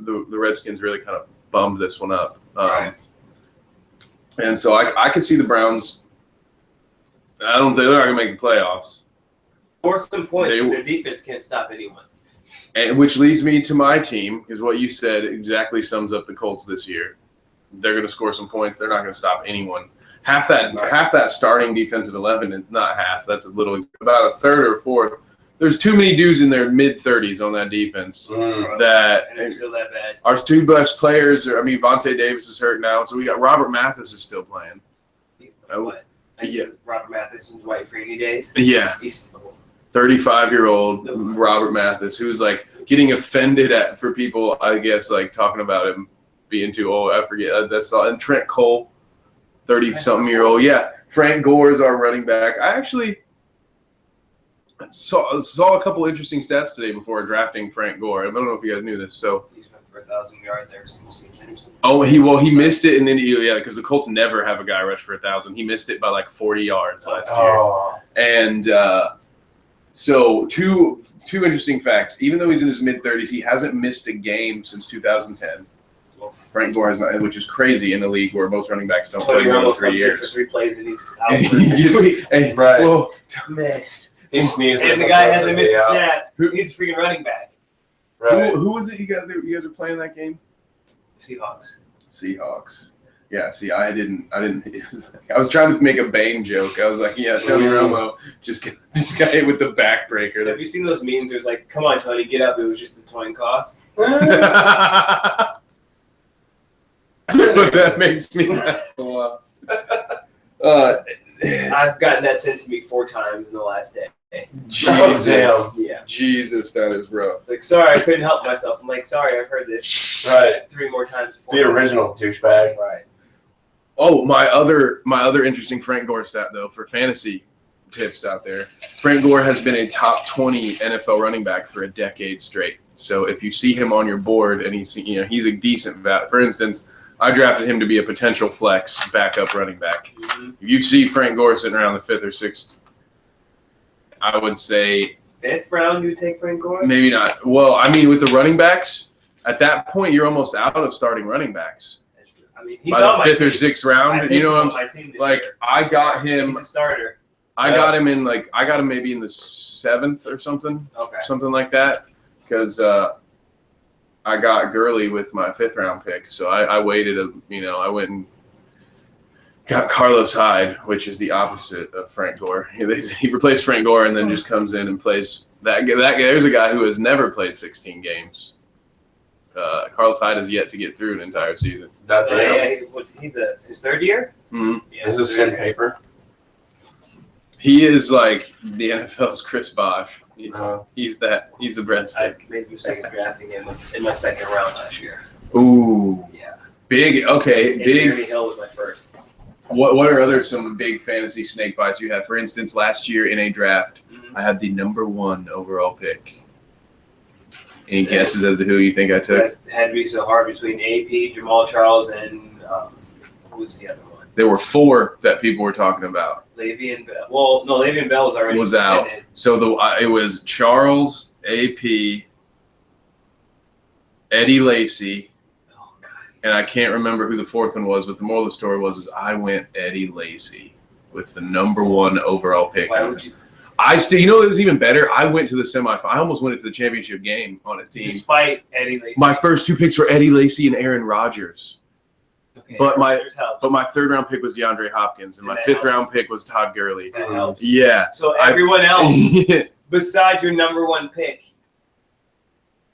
the Redskins really kind of bummed this one up. And so I could see the Browns. I don't think they're not going to make the playoffs. Force some points. Their defense can't stop anyone. And which leads me to my team, because what you said exactly sums up the Colts this year. they're going to score some points. They're not going to stop anyone. Half that starting defensive 11 is not half. That's about a third or a fourth. There's too many dudes in their mid-30s on that defense that and it's still that bad. our two best players are. I mean, Vontae Davis is hurt now, so we got Robert Mathis is still playing. What? Yeah. Robert Mathis in Dwight Freeney days. Yeah, He's 35-year-old Robert Mathis, who's like getting offended for people, I guess, like talking about him being too old. I forget that's all. And Trent Cole, 30-something-year-old. Yeah, Frank Gore is our running back. I actually saw a couple interesting stats today before drafting Frank Gore. I don't know if you guys knew this. So he's went for 1,000 yards every single season. he missed it in India, because the Colts never have a guy rush for 1,000. He missed it by like 40 yards last year. And so two interesting facts. Even though he's in his mid-30s, he hasn't missed a game since 2010. Frank Gore has not, which is crazy in the league where most running backs don't play more than 3 years. For 3 plays and he's out for 6 weeks. Right. Well, Man. He sneezes. And the guy hasn't missed a snap. He's a freaking running back. Right. who was it you guys are playing that game? Seahawks. Yeah, see, I didn't. I was trying to make a Bane joke. I was like, yeah, Tony Romo just got hit with the backbreaker. Have you seen those memes? There's like, come on, Tony, get up. It was just a coin cost. But that makes me laugh a lot. I've gotten that sent to me 4 times in the last day. Jesus. Yeah. Jesus, that is rough. It's like, sorry, I couldn't help myself. I'm like, sorry, I've heard this Right. 3 more times before. The original douchebag. Right. Oh, my other interesting Frank Gore stat though for fantasy tips out there. Frank Gore has been a top 20 NFL running back for a decade straight. So if you see him on your board and he's a decent vet. For instance, I drafted him to be a potential flex backup running back. Mm-hmm. If you see Frank Gore sitting around the 5th or 6th, I would say 5th round, you take Frank Gore? maybe not. Well, I mean, with the running backs, at that point, you're almost out of starting running backs. That's true. I mean, he's By on the my 5th or team. 6th round, you know what I'm saying? Like, I got him. He's a starter. I got him in I got him maybe in the 7th or something, Okay. something like that, because I got Gurley with my 5th round pick. So I waited, I went and got Carlos Hyde, which is the opposite of Frank Gore. He replaced Frank Gore and then just comes in and plays that guy. There's a guy who has never played 16 games. Carlos Hyde has yet to get through an entire season. He's his 3rd year? Mm-hmm. Yeah, Is this in paper? He is like the NFL's Chris Bosh. He's the I breadstick. made the mistake of drafting him in my 2nd round last year. Ooh, Yeah. big. Okay, And big. Jeremy Hill was my 1st. What are some big fantasy snake bites you have? For instance, last year in a draft, Mm-hmm. I had the number 1 overall pick. Any guesses as to who you think I took? That had to be so hard between AP, Jamal Charles, and who was the other one? There were 4 that people were talking about. Le'Veon Bell. Well, no, Le'Veon Bell was already Was out. suspended. So it was Charles, AP, Eddie Lacy, Oh, God. and I can't remember who the 4th one was, but the moral of the story was I went Eddie Lacy with the number 1 overall pick. Why would you? It was even better. I went to the semifinal. I almost went into the championship game on a team. Despite Eddie Lacy. My first 2 picks were Eddie Lacy and Aaron Rodgers. Okay, but my- Rodgers helps. But my 3rd round pick was DeAndre Hopkins, and my That 5th helps. round pick was Todd Gurley. That helps. Yeah. So everyone else yeah. besides your number 1 pick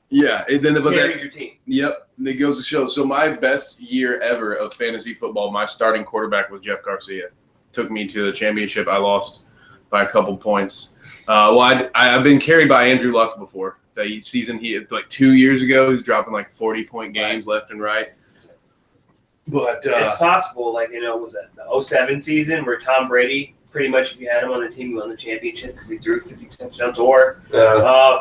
And then, carried your team. Yep. It goes to show. So my best year ever of fantasy football, my starting quarterback was Jeff Garcia. Took me to the championship. I lost by a couple points. I've been carried by Andrew Luck before. The season like 2 years ago, he's dropping like 40-point games left and right. But It's possible, was that the 07 season where Tom Brady, pretty much if you had him on the team, you won the championship because he threw 50 touchdowns. Or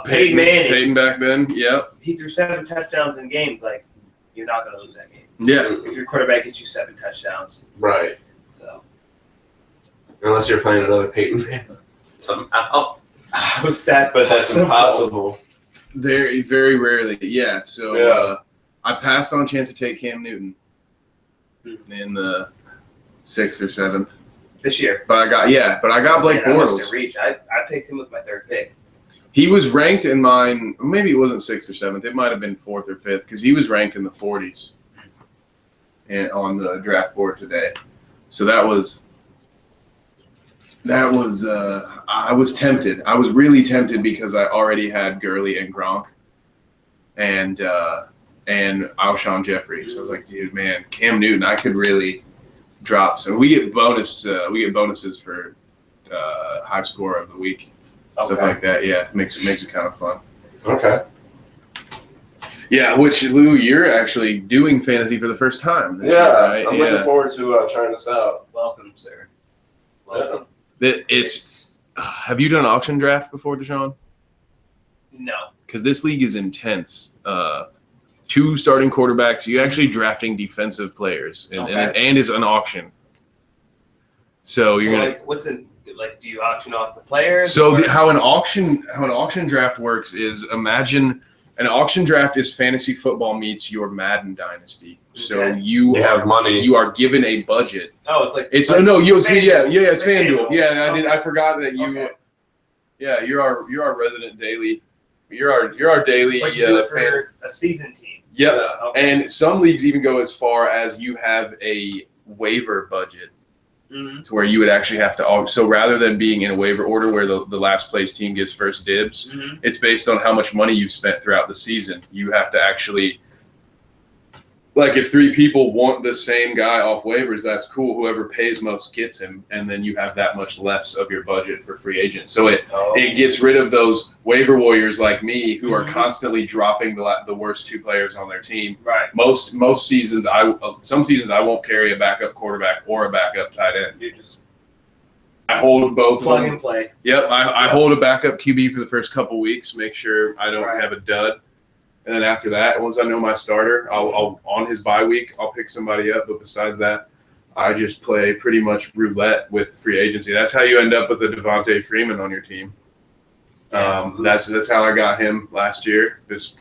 Peyton Manning, Peyton back then, yep. he threw 7 touchdowns in games. You're not going to lose that game. Yeah. If your quarterback gets you 7 touchdowns. Right. So Unless you're playing another Peyton Manning somehow. was that? But that's simple? impossible. Very, very rarely. Yeah. So I passed on a chance to take Cam Newton in the 6th or 7th. This year. But I got Blake Man, I must Bortles. have reached. I picked him with my 3rd pick. He was ranked in mine. Maybe it wasn't 6th or 7th. It might have been 4th or 5th because he was ranked in the 40s. and on the draft board today. So that was I was tempted. I was really tempted because I already had Gurley and Gronk and Alshon Jeffrey. So I was like, dude, man, Cam Newton, I could really drop. So we get bonuses for high score of the week, stuff like that. Yeah, makes it kind of fun. Okay. Yeah, which Lou, you're actually doing fantasy for the first time. Yeah, year, right? I'm looking forward to trying this out. Welcome, sir. Yeah. It's have you done auction draft before, Dijon? No. Because this league is intense. 2 starting quarterbacks. You're actually drafting defensive players, and it's an auction. So you're gonna. What's in? Like, do you auction off the players? So how an auction draft works is, imagine an auction draft is fantasy football meets your Madden dynasty. So Okay. you have money. You are given a budget. Oh, it's like It's like it's FanDuel. FanDuel. Yeah, Okay. I forgot that you. Okay. Yeah, you're our resident daily. You're our daily But you do it fan. for a season team. Yep. Yeah, okay. And some leagues even go as far as you have a waiver budget Mhm. to where you would actually have to. So rather than being in a waiver order where the last place team gets first dibs, Mhm. it's based on how much money you've spent throughout the season. You have to actually, like, if 3 people want the same guy off waivers, that's cool. Whoever pays most gets him, and then you have that much less of your budget for free agents. So it gets rid of those waiver warriors like me who are constantly dropping the worst 2 players on their team. Right. Most seasons, some seasons I won't carry a backup quarterback or a backup tight end. You just I hold both plug of them. and play. Yep, I hold a backup QB for the first couple weeks, make sure I don't Right. have a dud. And then after that, once I know my starter, I'll on his bye week, I'll pick somebody up. But besides that, I just play pretty much roulette with free agency. That's how you end up with a Devontae Freeman on your team. That's how I got him last year. This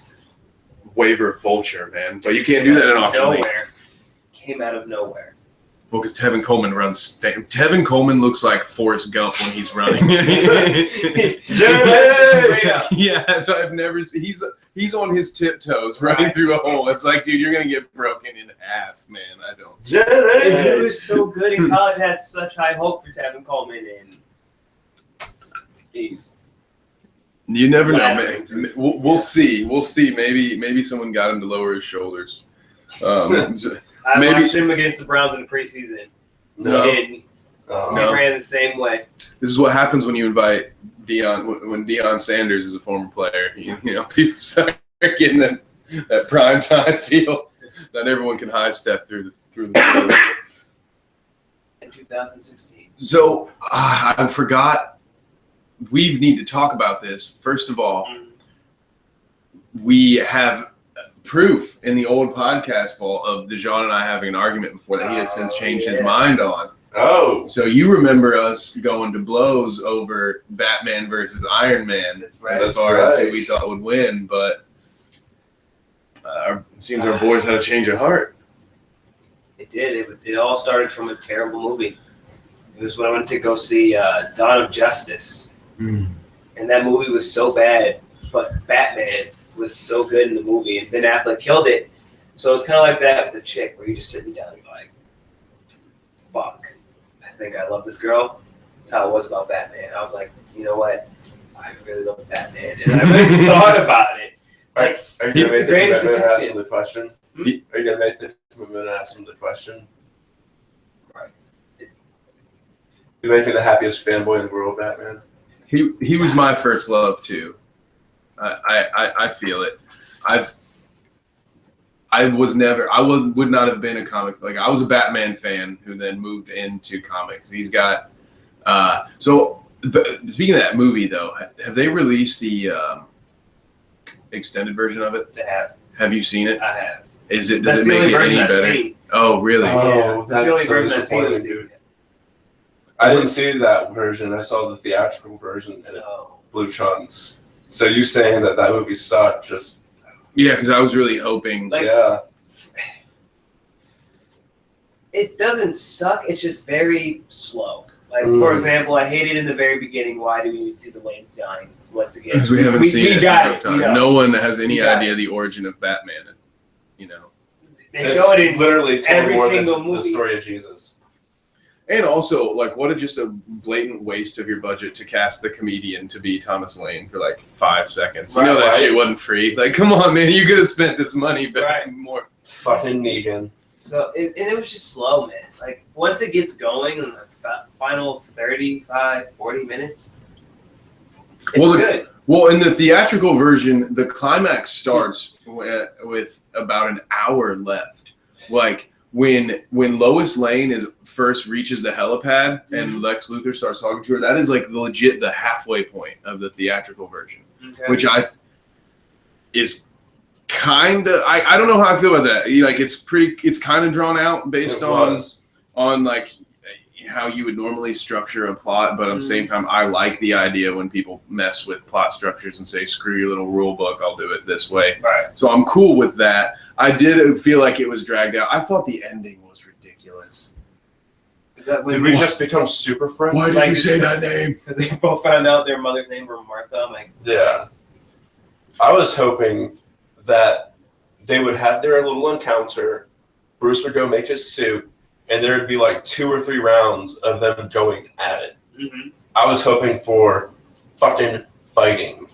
waiver vulture, man. But you can't do that in auction league. Nowhere. Came out of nowhere. Well, because Tevin Coleman runs. Tevin Coleman looks like Forrest Gump when he's running. Straight up. Yeah, I've never seen. He's on his tiptoes running through a hole. It's like, dude, you're gonna get broken in half, man. I don't. He was so good in college. Had such high hope for Tevin Coleman, and jeez. You never know, Laughing. man. We'll see. We'll see. Maybe someone got him to lower his shoulders. I Maybe- watched him against the Browns in the preseason. No. He did. Oh. He No. ran the same way. This is what happens when you invite Deion. When Deion Sanders is a former player, you know, people start getting that prime time feel. Not everyone can high step through the field. In 2016. So I forgot. We need to talk about this. First of all, we have proof in the old podcast vault of Dijon and I having an argument before that he has since changed his mind on. Oh. So you remember us going to blows over Batman versus Iron Man Right. as far as who we thought would win, but it seems our boys had a change of heart. It did. It all started from a terrible movie. It was when I went to go see Dawn of Justice. And that movie was so bad, but Batman was so good in the movie, and Ben Affleck killed it. So it's kind of like that with a chick, where you're just sitting down and you're like, fuck, I think I love this girl. That's how it was about Batman. I was like, you know what? I really love Batman. And I really thought about it. Like, Are you he's gonna the make the greatest commitment and ask detective. him the question? Hmm? Are you gonna make the commitment and ask him the question? Right. You make me the happiest fanboy in the world, Batman. He was my first love too. I feel it. I would not have been a comic. Like, I was a Batman fan who then moved into comics. He's got speaking of that movie though, have they released the extended version of it? They have. Have you seen it? I have. Does That's it the make only it version any I've better? seen. Oh, really? Oh, That's the only that's so version I've seen. disappointing, dude. I didn't see that version. I saw the theatrical version, and it blew chunks. So you saying that movie sucked? Just Yeah, because I was really hoping. Like- yeah. It doesn't suck. It's just very slow. Like, for example, I hated in the very beginning, why do we need to see the Waynes dying once again? Because we haven't seen it got enough it. time. You know. No one has any We got idea the origin of Batman. You know. They show it in literally told every more single than movie. the story of Jesus. And also, like, what just a blatant waste of your budget to cast the comedian to be Thomas Wayne for like 5 seconds. You know that shit wasn't free. Like, come on, man, you could have spent this money back more. Fucking Negan. So it was just slow, man. Like once it gets going in the final 35, 40 minutes, it's good. Well, in the theatrical version, the climax starts with about an hour left. Like when Lois Lane first reaches the helipad and Lex Luthor starts talking to her, that is like legit the halfway point of the theatrical version, which is kind of I don't know how I feel about that. Like it's kind of drawn out based on like how you would normally structure a plot, but at the same time, I like the idea when people mess with plot structures and say, screw your little rule book, I'll do it this way. Right. So I'm cool with that. I did feel like it was dragged out. I thought the ending was ridiculous. Did we just become super friends? Why did you say that name? Because they both found out their mother's name were Martha. I'm like, yeah. I was hoping that they would have their little encounter, Bruce would go make his suit, and there would be like 2 or 3 rounds of them going at it. mm-hmm. I was hoping for fucking fighting,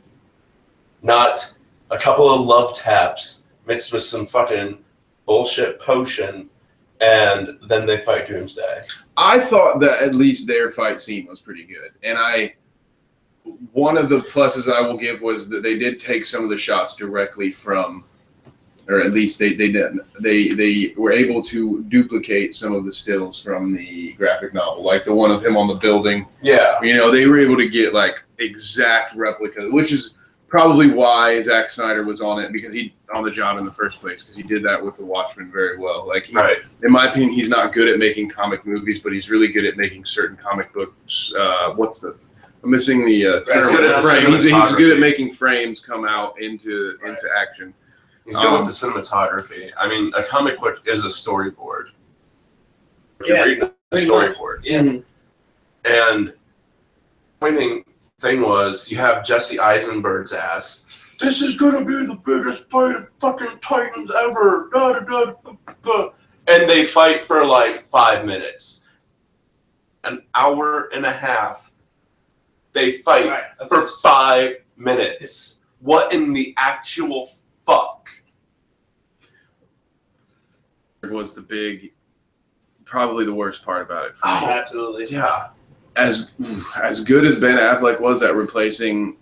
not a couple of love taps mixed with some fucking bullshit potion, and then they fight Doomsday. I thought that at least their fight scene was pretty good, and one of the pluses I will give was that they did take some of the shots directly from, or at least they were able to duplicate some of the stills from the graphic novel, like the one of him on the building. Yeah. You know, they were able to get like exact replicas, which is probably why Zack Snyder was on it, because he on the job in the first place, because he did that with The Watchmen very well. Like, in my opinion, he's not good at making comic movies, but he's really good at making certain comic books. I'm missing the term. He's good at making frames come out into action. He's good with the cinematography. I mean, a comic book is a storyboard. If you're reading a storyboard. Yeah. And the pointing thing was, you have Jesse Eisenberg's ass. This is going to be the biggest fight of fucking Titans ever. Da, da, da, da, da. And they fight for like 5 minutes. An hour and a half. They fight for 5 minutes. What in the actual fuck? Was probably the worst part about it. Oh, absolutely. Yeah. As good as Ben Affleck was at replacing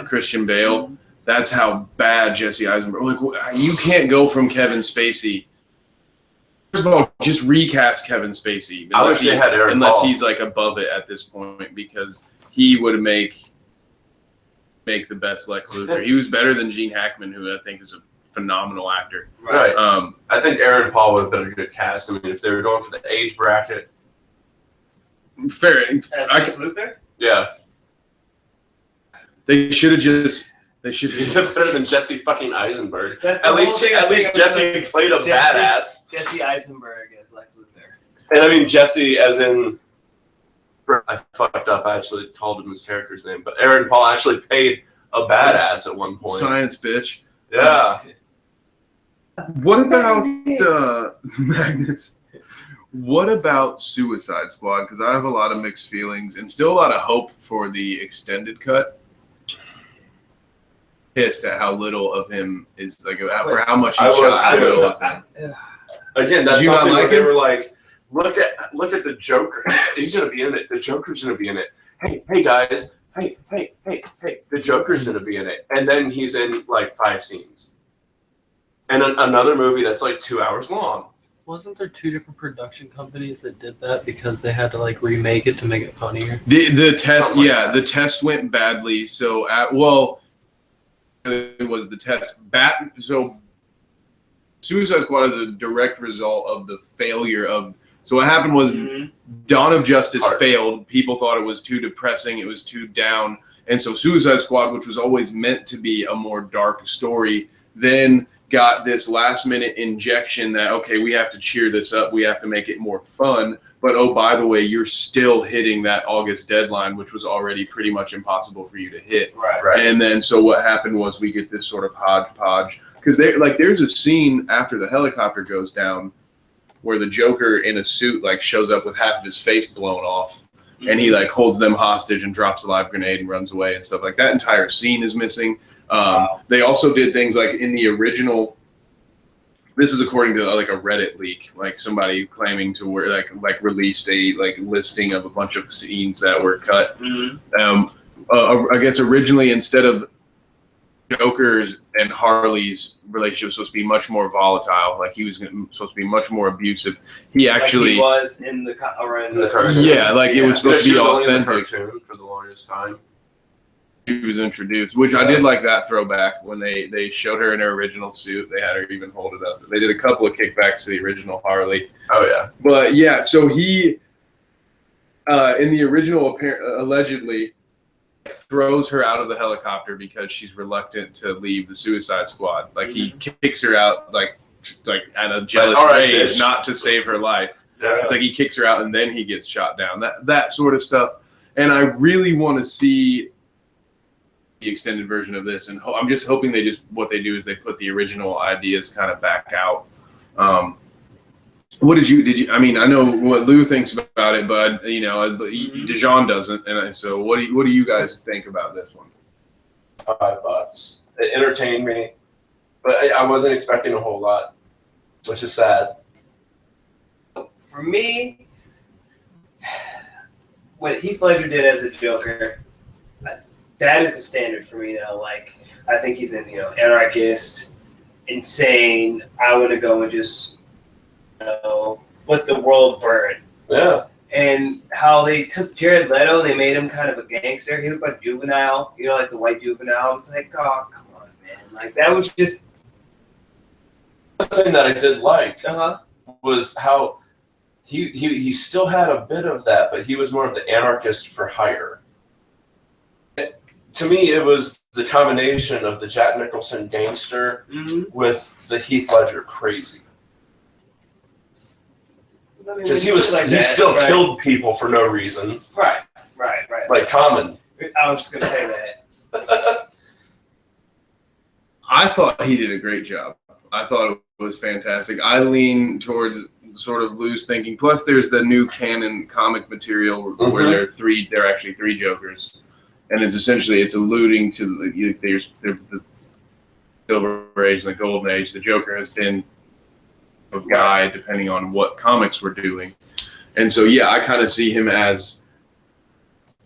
Christian Bale, that's how bad Jesse Eisenberg. Like, you can't go from Kevin Spacey. First of all, just recast Kevin Spacey. I wish they had Aaron unless Paul. He's like above it at this point, because he would make the best Lex Luthor. He was better than Gene Hackman, who I think is a phenomenal actor. Right. I think Aaron Paul would have been a good cast. I mean, if they were going for the age bracket. Fair. As Lex Luthor? Yeah. They should have He's better than Jesse fucking Eisenberg. That's At least Jesse played a badass. Jesse Eisenberg as Lex Luthor. And I mean Jesse as in, I fucked up. I actually called him his character's name, but Aaron Paul actually played a badass at one point. Science bitch. Yeah. What about magnets? What about Suicide Squad? Because I have a lot of mixed feelings and still a lot of hope for the extended cut. Pissed at how little of him is like for how much he shot. Again, that's Did you not something like where they him? were like, look at the Joker. He's gonna be in it. The Joker's gonna be in it. Hey guys. Hey, the Joker's gonna be in it. And then he's in like 5 scenes. And another movie that's like 2 hours long. Wasn't there 2 different production companies that did that because they had to like remake it to make it funnier? The test, Something like that. the test went badly. So it was the test. So Suicide Squad is a direct result of the failure of. So what happened was Dawn of Justice failed. People thought it was too depressing. It was too down. And so Suicide Squad, which was always meant to be a more dark story, then got this last minute injection that, okay, we have to cheer this up. We have to make it more fun. But, oh, by the way, you're still hitting that August deadline, which was already pretty much impossible for you to hit. Right. And then so what happened was we get this sort of hodgepodge. Because there's a scene after the helicopter goes down where the Joker in a suit like shows up with half of his face blown off. And he like holds them hostage and drops a live grenade and runs away and stuff like that. Entire scene is missing. They also did things like in the original. This is according to like a Reddit leak, like somebody claiming to like released a like listing of a bunch of scenes that were cut. I guess originally instead of Joker's and Harley's relationship was supposed to be much more volatile. Like he was supposed to be much more abusive. He actually like he was in the cartoon. Yeah, like it was supposed to be authentic. Cartoon for the longest time. She was introduced, which I did like that throwback when they showed her in her original suit. They had her even hold it up. They did a couple of kickbacks to the original Harley. Oh yeah, but yeah, so he in the original allegedly throws her out of the helicopter because she's reluctant to leave the Suicide Squad. Like he kicks her out like out of jealous rage, not to save her life. Yeah. It's like he kicks her out and then he gets shot down. That sort of stuff. And I really want to see the extended version of this, and I'm just hoping what they do is they put the original ideas kind of back out. What did you? I mean, I know what Lou thinks about it, but Dijon doesn't, and so what do you guys think about this one? $5. It entertained me, but I wasn't expecting a whole lot, which is sad. For me, what Heath Ledger did as a Joker, that is the standard for me now. Like, I think he's an anarchist, insane. I want to go and just let the world burn. Yeah. And how they took Jared Leto, they made him kind of a gangster. He looked like Juvenile, like the white Juvenile. It's like, oh, come on, man. Like, that was just... The thing that I did like was how he still had a bit of that, but he was more of the anarchist for hire. To me, it was the combination of the Jack Nicholson gangster with the Heath Ledger crazy. Because he still killed people for no reason. Right. Like Common. I was just going to say that. I thought he did a great job. I thought it was fantastic. I lean towards sort of Lou's thinking. Plus, there's the new canon comic material where there are actually three Jokers. And it's alluding to there's the Silver Age and the Golden Age. The Joker has been a guy depending on what comics we're doing, and so I kind of see him as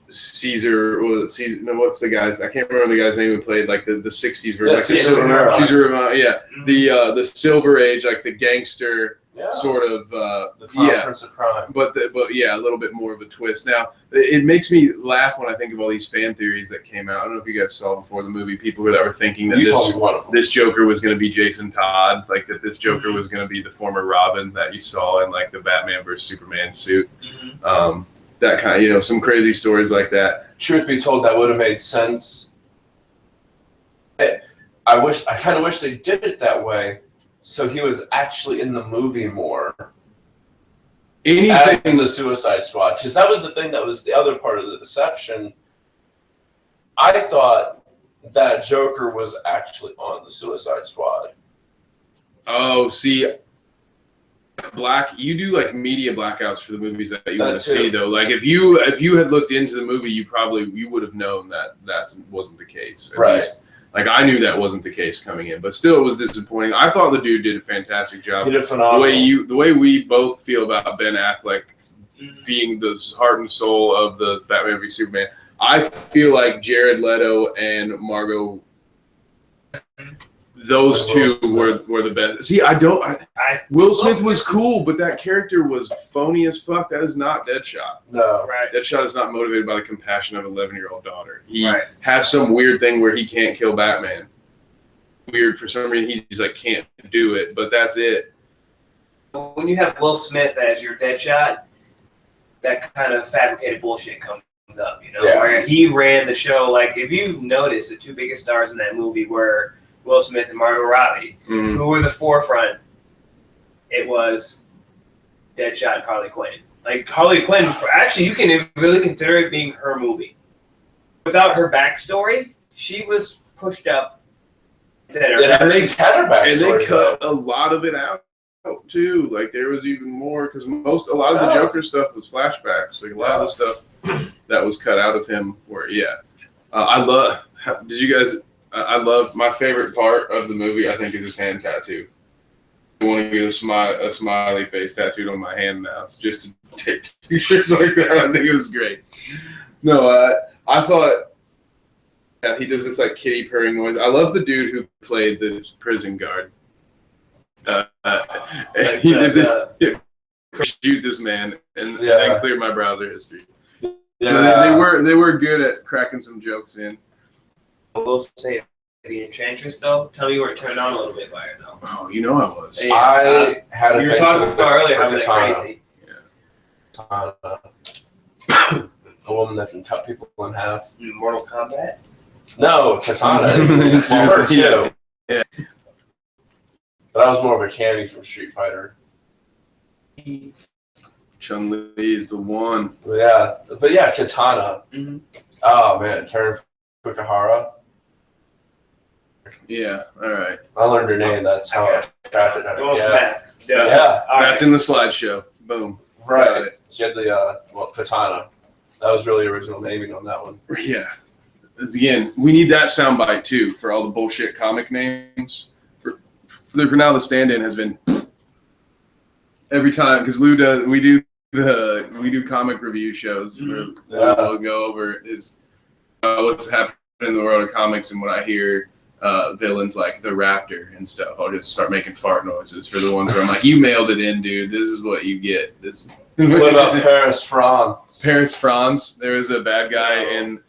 Caesar. What's the guy's? I can't remember the guy's name who played like the '60s version. Caesar Romero. The Silver Age, like the gangster. Sort of, the Prince of Crime. But a little bit more of a twist. Now, it makes me laugh when I think of all these fan theories that came out. I don't know if you guys saw before the movie, people that were thinking that this Joker was going to be Jason Todd, like that this Joker was going to be the former Robin that you saw in like the Batman vs Superman suit. That kind of, some crazy stories like that. Truth be told, that would have made sense. I kind of wish they did it that way. So he was actually in the movie more. Anything in the Suicide Squad. Because that was the thing that was the other part of the deception. I thought that Joker was actually on the Suicide Squad. Oh, see, you do like media blackouts for the movies that you want to see, though. Like if you had looked into the movie, you would have known that wasn't the case. At least. Like, I knew that wasn't the case coming in, but still it was disappointing. I thought the dude did a fantastic job. He did phenomenal. The way we both feel about Ben Affleck being the heart and soul of the Batman v Superman, I feel like Jared Leto and Margot, those two were the best. See, Will Smith was cool, but that character was phony as fuck. That is not Deadshot. No. Deadshot is not motivated by the compassion of an 11-year-old daughter. He has some weird thing where he can't kill Batman. Weird for some reason, he's like can't do it, but that's it. When you have Will Smith as your Deadshot, that kind of fabricated bullshit comes up, where he ran the show. Like, if you notice, the two biggest stars in that movie were Will Smith and Margot Robbie, Mm. who were the forefront. It was Deadshot and Harley Quinn. Like Harley Quinn, actually, you can really consider it being her movie. Without her backstory, she was pushed up. And they had her backstory. And they cut a lot of it out too. Like there was even more because a lot of the Joker stuff was flashbacks. Like a lot of the stuff that was cut out of him were I love. Did you guys? I love my favorite part of the movie. I think is his hand tattoo. I want to get a smiley face tattooed on my hand now, just to take pictures like that. I think it was great. No, I thought he does this like kitty purring noise. I love the dude who played the prison guard. He did this. Shoot this man and then clear my browser history. Yeah, they were good at cracking some jokes in. I will say the Enchantress though. Tell me where it turned on a little bit by it though. Oh, you know I was. Yeah. I had a You were thing talking about earlier how for it's Katana. crazy. Katana. A woman that can cut people in half. Mortal Kombat. No, Katana. Well, her too. Yeah. But I was more of a Cammy from Street Fighter. Chun-Li is the one. Yeah, but yeah, Katana. Mhm. Oh man, Karen Fukuhara. Yeah, all right. I learned her name. That's how I tracked it. Go with the Yeah, mask. That's, yeah, All that's in the slideshow. Boom. Got right. it. She had the Katana. That was really original naming on that one. Yeah. Again, we need that soundbite too for all the bullshit comic names. For now, the stand-in has been every time because Lou does. We do comic review shows where we'll go over what's happening in the world of comics, and when I hear villains like the Raptor and stuff, I'll just start making fart noises for the ones where I'm like, "You mailed it in, dude. This is what you get." This. What about Paris France? Paris France? There was a bad guy in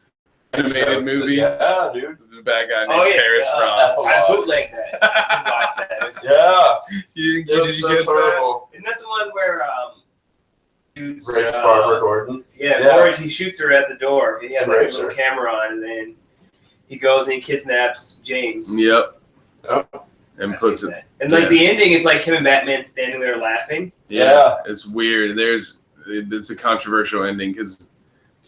animated movie. Yeah, dude. The bad guy named Paris France. I bootlegged that. I bought that. Yeah. You It was so terrible. Isn't that the one where shoots, Rapes Barbara Gordon. Yeah, or he shoots her at the door. He has like a Rapes little her. camera on, and then he goes and he kidnaps James. Yep. Yep. And I've puts seen it. that. And like the ending is like him and Batman standing there laughing. Yeah. It's weird. It's a controversial ending because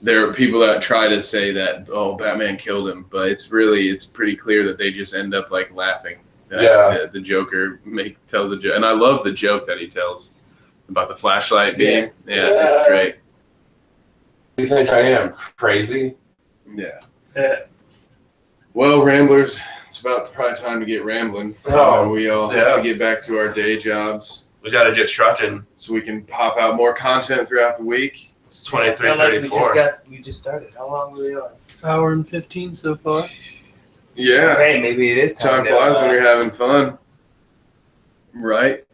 there are people that try to say that Batman killed him, but it's pretty clear that they just end up like laughing. The Joker tells the joke, and I love the joke that he tells about the flashlight beam. Yeah, it's great. Do you think I am crazy? Yeah. Yeah. Well, Ramblers, it's about probably time to get rambling. Oh, We all have to get back to our day jobs We got to get trucking. so we can pop out more content throughout the week. It's 23:34. We just started. How long were we on? Hour and 15 so far. Yeah. Okay, maybe it is Time to, flies when you're having fun. Right?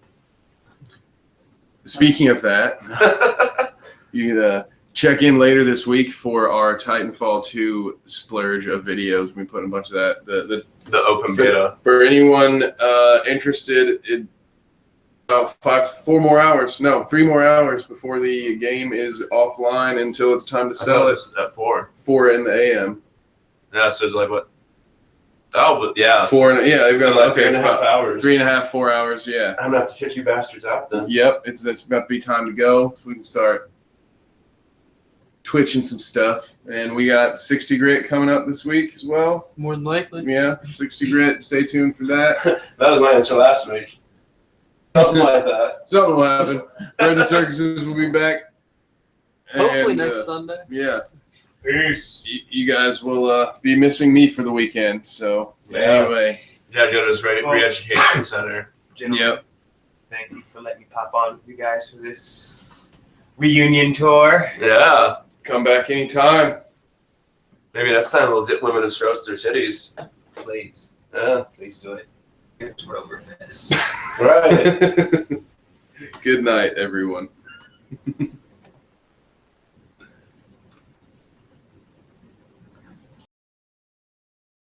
Speaking of that, you can check in later this week for our Titanfall 2 splurge of videos. We put a bunch of that. The open beta. For anyone interested, in about 3 more hours before the game is offline until it's time to sell it. At 4. 4 in the AM. Yeah, so like what? Oh, but yeah. 4 they've got So like 3.5 hours. 3.5, 4 hours, yeah. I'm gonna have to kick you bastards out then. Yep, it's about to be time to go, so we can start twitching some stuff. And we got 60 Grit coming up this week as well. More than likely. Yeah, 60 Grit. Stay tuned for that. That was my answer last week. Something like that. Something will happen. Bread and Circuses will be back. Hopefully And, next Sunday. Yeah, Peace. you guys will be missing me for the weekend. So Yeah. anyway, You gotta go to his re-education center. Gentlemen, yep. thank you for letting me pop on with you guys for this reunion tour. Yeah. Come back anytime. Maybe next time we'll dip women to roast their titties. Please, Yeah. please do it. It's Roverfest. Right. Good night, everyone.